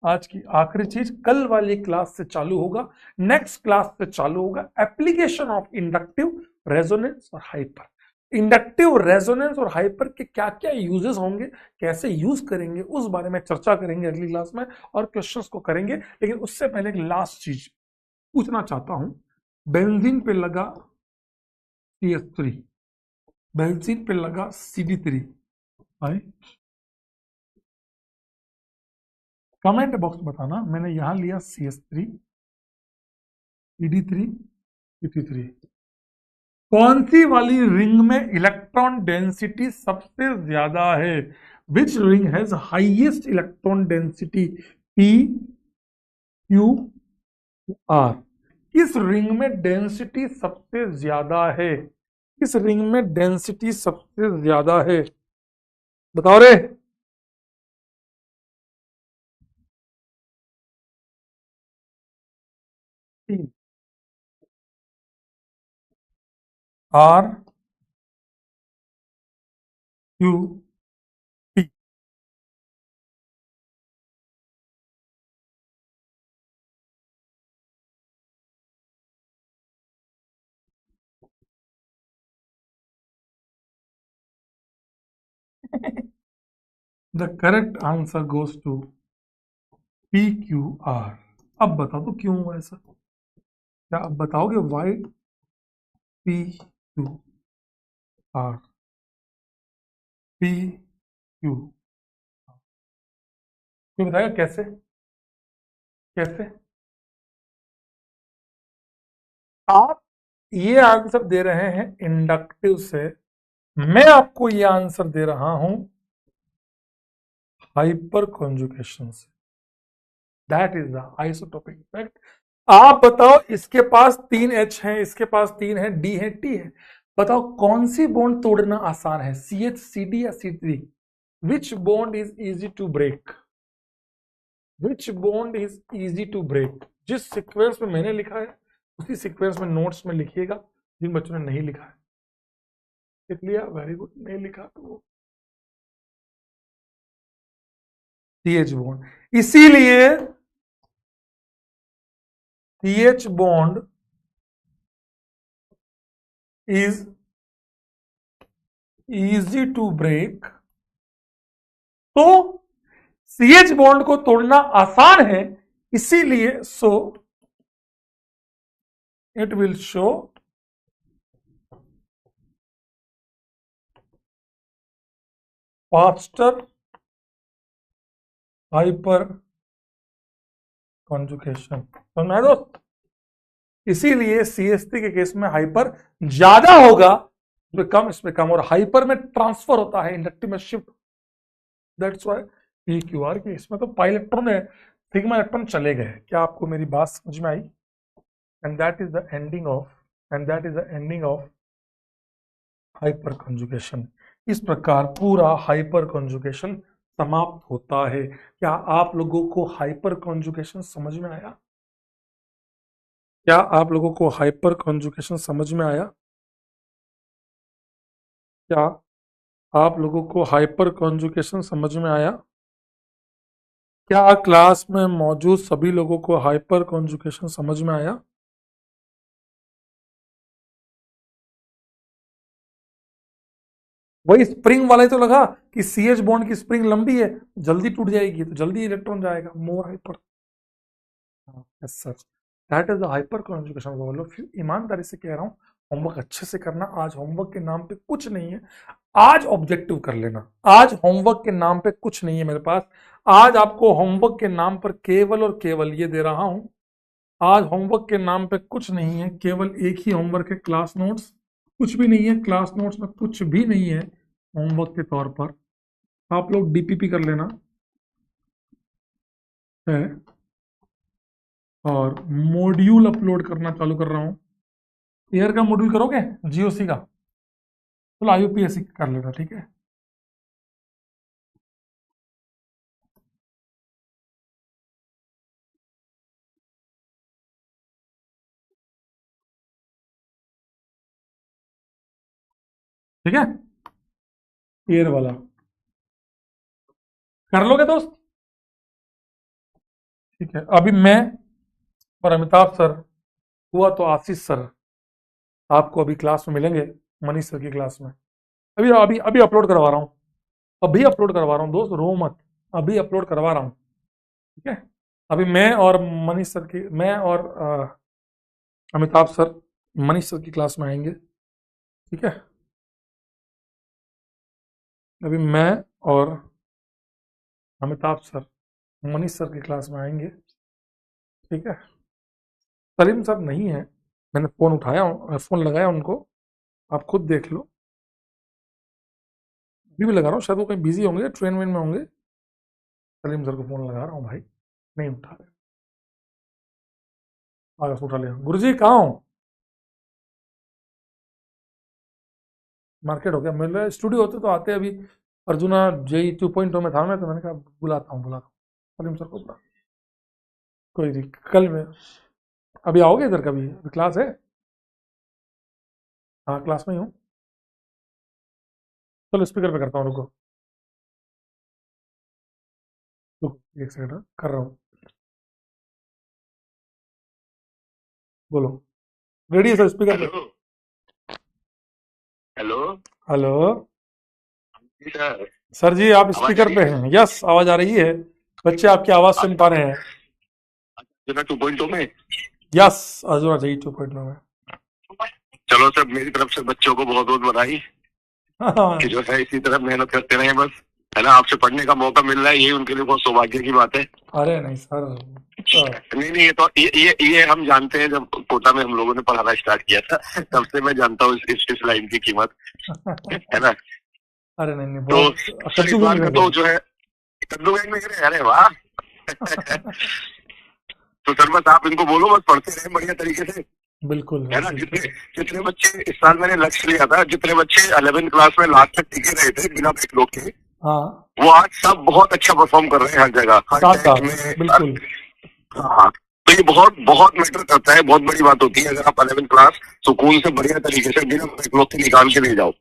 आज की आखिरी चीज कल वाली क्लास से चालू होगा, नेक्स्ट क्लास से चालू होगा एप्लीकेशन ऑफ इंडक्टिव रेजोनेंस और हाइपर। इंडक्टिव रेजोनेंस और हाइपर के क्या क्या यूजेस होंगे, कैसे यूज करेंगे, उस बारे में चर्चा करेंगे अगली क्लास में और क्वेश्चंस को करेंगे। लेकिन उससे पहले एक लास्ट चीज पूछना चाहता हूं। बेंजीन पे लगा CH3, बेंजीन पे लगा CD3, भाई कमेंट बॉक्स में बताना मैंने यहां लिया CH3, CD3, CD3, कौन सी वाली रिंग में इलेक्ट्रॉन डेंसिटी सबसे ज्यादा है? Which ring has highest electron density? P, Q, R। किस रिंग में डेंसिटी सबसे ज्यादा है? किस रिंग में डेंसिटी सबसे ज्यादा है? बताओ रे। R, Q, P। The correct answer goes to PQR। अब बता दो क्यों हुआ ऐसा? क्या आप बताओगे वाई PQR? PQ, कोई बताएगा कैसे? कैसे? आप ये आंसर दे रहे हैं इंडक्टिव से, मैं आपको ये आंसर दे रहा हूं हाइपर कॉन्जुगेशन से। That is the isotopic effect. आप बताओ, इसके पास 3 H हैं, इसके पास 3 है, D है, T है। बताओ कौन सी बॉन्ड तोड़ना आसान है, CH, CD या C3? Which bond is easy to break? Which bond is easy to break? जिस सीक्वेंस में मैंने लिखा है उसी सीक्वेंस में नोट्स में लिखिएगा। जिन बच्चों ने नहीं लिखा है, लिख लिया, वेरी गुड। नहीं लिखा तो वो CH बॉन्ड। इसीलिए CH bond is easy to break. तो CH बॉन्ड को तोड़ना आसान है, इसीलिए so it will show faster hyper conjugation. समझ में दोस्त? इसीलिए CH3 के केस में हाइपर ज्यादा होगा, इसमें कम, इसमें कम, और हाइपर में ट्रांसफर होता है, इंडक्टिव में शिफ्ट। दैट्स व्हाई PQR के इसमें तो पाई इलेक्ट्रॉन है, सिग्मा इलेक्ट्रॉन चले गए। क्या आपको मेरी बात समझ में आई? And that is the ending of, and that is the ending of hyper conjugation. इस प्रकार पूरा हाइपर कॉन्जुगेशन समाप्त होता है। क्या आप लोगों को हाइपर कॉन्जुगेशन समझ में आया? क्या आप लोगों को हाइपर कॉन्जुगेशन समझ में आया? क्या आप लोगों को हाइपर कॉन्जुगेशन समझ में आया? क्या क्लास में मौजूद सभी लोगों को हाइपर कॉन्जुगेशन समझ में आया? वही स्प्रिंग वाला ही तो लगा कि CH बॉन्ड की स्प्रिंग लंबी है, जल्दी टूट जाएगी तो जल्दी इलेक्ट्रॉन जाएगा, more hyper. Yes sir, that is the hyper conjugation of verb. ईमानदारी से कह रहा हूँ, होमवर्क अच्छे से करना। आज होमवर्क के नाम पे कुछ नहीं है, आज ऑब्जेक्टिव कर लेना। आज होमवर्क के नाम पे कुछ नहीं है मेरे पास। आज आपको होमवर्क के नाम पर केवल और केवल ये दे रहा हूं। आज होमवर्क के नाम पे कुछ नहीं है, केवल एक ही होमवर्क है, क्लास नोट्स। कुछ भी नहीं है क्लास नोट्स में, कुछ भी नहीं है होमवर्क के तौर पर। आप लोग डीपीपी कर लेना है, और मॉड्यूल अपलोड करना चालू कर रहा हूं। एयर का मॉड्यूल करोगे, जीओसी का, तो आईयूपीएससी कर लेना, ठीक है। ठीक है, एयर वाला कर लोगे दोस्त? ठीक है, अभी मैं और अमिताभ सर, हुआ तो आशीष सर, आपको अभी क्लास में मिलेंगे, मनीष सर की क्लास में। अभी अभी अभी अपलोड करवा रहा हूँ, अभी अपलोड करवा रहा हूँ दोस्त, रो मत, अभी अपलोड करवा रहा हूँ, ठीक है। अभी मैं और मनीष सर की, मैं और अमिताभ सर मनीष सर की क्लास में आएंगे, ठीक है। अभी मैं और अमिताभ सर मनीष सर की क्लास में आएंगे, ठीक है। सलीम सर नहीं है, मैंने फ़ोन उठाया, फ़ोन लगाया उनको, आप खुद देख लो। अभी भी लगा रहा हूँ, शायद वो कहीं बिजी होंगे, ट्रेन वेन में होंगे। सलीम सर को फ़ोन लगा रहा हूँ भाई, नहीं उठा रहे। आगे उठा लिया, गुरुजी कहाँ हो? मार्केट हो गया, मिल रहा है, स्टूडियो होते तो आते अभी। अर्जुना जेई 2.0 में था मैं, तो मैंने कहा बुलाता हूँ सलीम सर को बुला। कोई नहीं, कल में। अभी आओगे इधर कभी? अभी क्लास है? हाँ क्लास में ही हूँ। चलो स्पीकर पे करता हूँ, रुको रुको एक सेकंड, कर रहा हूँ। बोलो, रेडी है सर, स्पीकर पे। हेलो हेलो हेलो जी सर, सर जी, आप आवाज आ स्पीकर रही पे है? हैं? यस, आवाज आ रही है, बच्चे आपकी आवाज सुन पा रहे हैं। अर्जुना 2.0 में। यस, अर्जुना जेई 2.0 में। चलो सर, मेरी तरफ से बच्चों को बहुत बहुत बधाई कि जो है इसी तरह मेहनत करते रहे बस, है ना। आपसे पढ़ने का मौका मिल रहा है, ये उनके लिए बहुत सौभाग्य की बात है। अरे नहीं सर, नहीं ये तो ये हम जानते हैं, जब कोटा में हम लोगों ने पढ़ाना स्टार्ट किया था तब से मैं जानता हूँ इस लाइन की कीमत, है ना। अरे नहीं नहीं, तो बहुत सर इस कद्दू बार में का तो जो है कद्दू बैग में गिरे, अरे वाह तो सर बस आप इनको बोलो, बस पढ़ते रहे बढ़िया तरीके से, बिल्कुल है ना। बिल्कुल। जितने बच्चे इस साल मैंने लक्ष्य लिया था, जितने बच्चे 11th क्लास में लास्ट तक टिके रहे थे बिना बैकलॉग के, हाँ, वो आज सब बहुत अच्छा परफॉर्म कर रहे हैं हर जगह, हर साथ टेस्ट में में। बिल्कुल। हाँ, तो ये बहुत बहुत मैटर करता है, बहुत बड़ी बात होती है अगर आप 11th क्लास सुकून से बढ़िया तरीके से बिना बैकलॉग के निकाल के ले जाओ,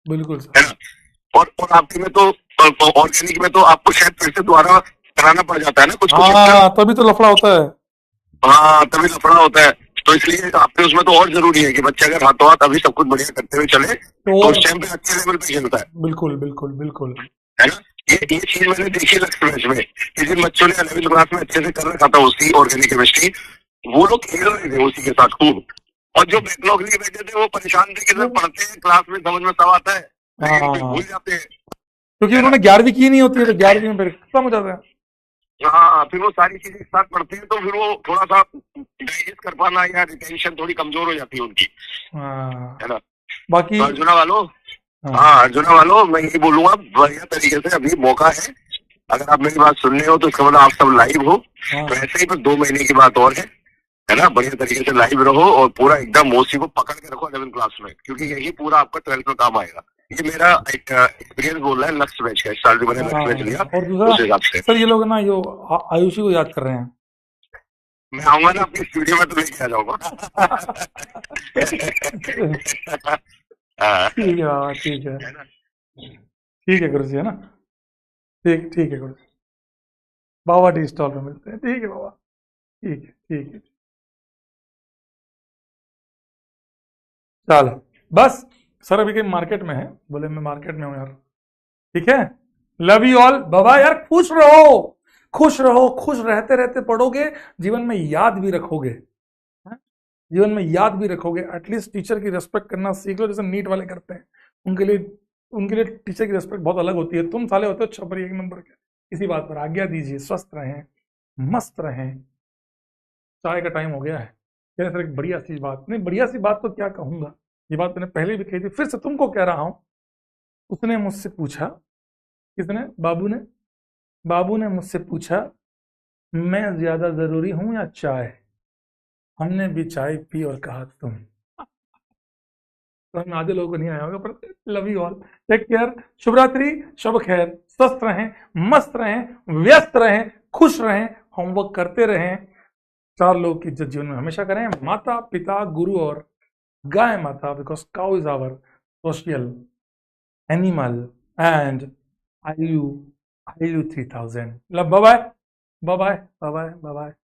बिल्कुल है सर। ना। और आपके में तो ऑर्गेनिक में तो आपको शायद फिर से दोबारा कराना पड़ जाता है ना कुछ कुछ चैप्टर। हाँ, तभी तो लफड़ा होता है। हाँ, तभी लफड़ा होता है। तो इसलिए आपके उसमें तो और जरूरी है कि बच्चे अगर हाथों हाथ अभी सब कुछ बढ़िया करते हुए चले तो तो और उस टाइम पे अच्छे लेवल पे खेलता है बिल्कुल बिल्कुल बिल्कुल। है ना। ये चीज मैंने देखी लक्ष्य मैच में कि जिन बच्चों ने 11th क्लास में अच्छे से कर रखा था उसकी ऑर्गेनिक केमिस्ट्री, वो लोग खेल रहे थे उसी के साथ खूब। और जो बैकलॉग लिए बैठे थे वो परेशान थे कि सर पढ़ते हैं क्लास में समझ में सब आता है लेकिन फिर हाँ, भूल जाते हैं, क्योंकि है ना। उन्होंने 11वीं की नहीं होती है, तो 11वीं में फिर खत्म हो जाता है। हाँ, फिर वो सारी चीजें एक साथ पढ़ते हैं तो फिर वो थोड़ा सा डाइजेस्ट कर पाना या रिटेंशन थोड़ी कमजोर हो जाती है उनकी, हाँ, है ना। बाकी तो अर्जुना वालों, हाँ हाँ अर्जुना वालों, मैं यही बोलूंगा बढ़िया तरीके से अभी मौका है, अगर आप मेरी बात सुन रहे हो तो इसका मतलब आप सब लाइव हो, हाँ तो ऐसे ही बस 2 महीने की बात और है ना। बढ़िया तरीके से लाइव रहो और पूरा एकदम मोसी को पकड़ के रखो 11th क्लास में, क्योंकि यही पूरा आपका 12th में काम आएगा। ये मेरा एक एक्सपीरियंस बोल रहा है लक्ष्य बैच का, इस साल जो मैंने लक्ष्य बैच लिया और दूसरा उस हिसाब से। सर, ये लोग ना ये आयुषी को याद कर रहे हैं। मैं आऊंगा ना अपनी स्टूडियो में तो लेके आ जाऊंगा हाँ, ठीक है बाबा, ठीक है, है ना। ठीक है गुरु जी, है ना। ठीक ठीक है गुरु जी, बाबा टी स्टॉल पे मिलते हैं, ठीक है बाबा, ठीक है ठीक है। चलो बस, सर अभी कहीं मार्केट में है, बोले मैं मार्केट में हूँ यार, ठीक है। लव यू ऑल, बाबा यार खुश रहो, खुश रहो, खुश रहते रहते पढ़ोगे, जीवन में याद भी रखोगे, जीवन में याद भी रखोगे। एटलीस्ट टीचर की रिस्पेक्ट करना सीख लो, जैसे नीट वाले करते हैं। उनके लिए टीचर की रिस्पेक्ट बहुत अलग होती है। तुम साले होते हो छपरी 1 नंबर के। इसी बात पर आज्ञा दीजिए, स्वस्थ रहें, मस्त रहें। चाय का टाइम हो गया है। कह सर एक बढ़िया सी बात, नहीं बढ़िया सी बात तो क्या कहूंगा, ये बात मैंने पहले भी कही थी, फिर से तुमको कह रहा हूं। उसने मुझसे पूछा, किसने? बाबू ने मुझसे पूछा, मैं ज्यादा जरूरी हूं या चाय? हमने भी चाय पी और कहा तुम। तो आधे लोगों को नहीं आया होगा, पर love you all, take care, शुभ रात्रि, शुभ खैर, स्वस्थ रहें, मस्त रहें, व्यस्त रहें, खुश रहें, होमवर्क करते रहें। 4 लोगों की इज्जत जीवन में हमेशा करें, माता, पिता, गुरु और गाय माता, because cow is our social animal and IU 3000. Love, bye bye, bye bye, bye bye, bye bye.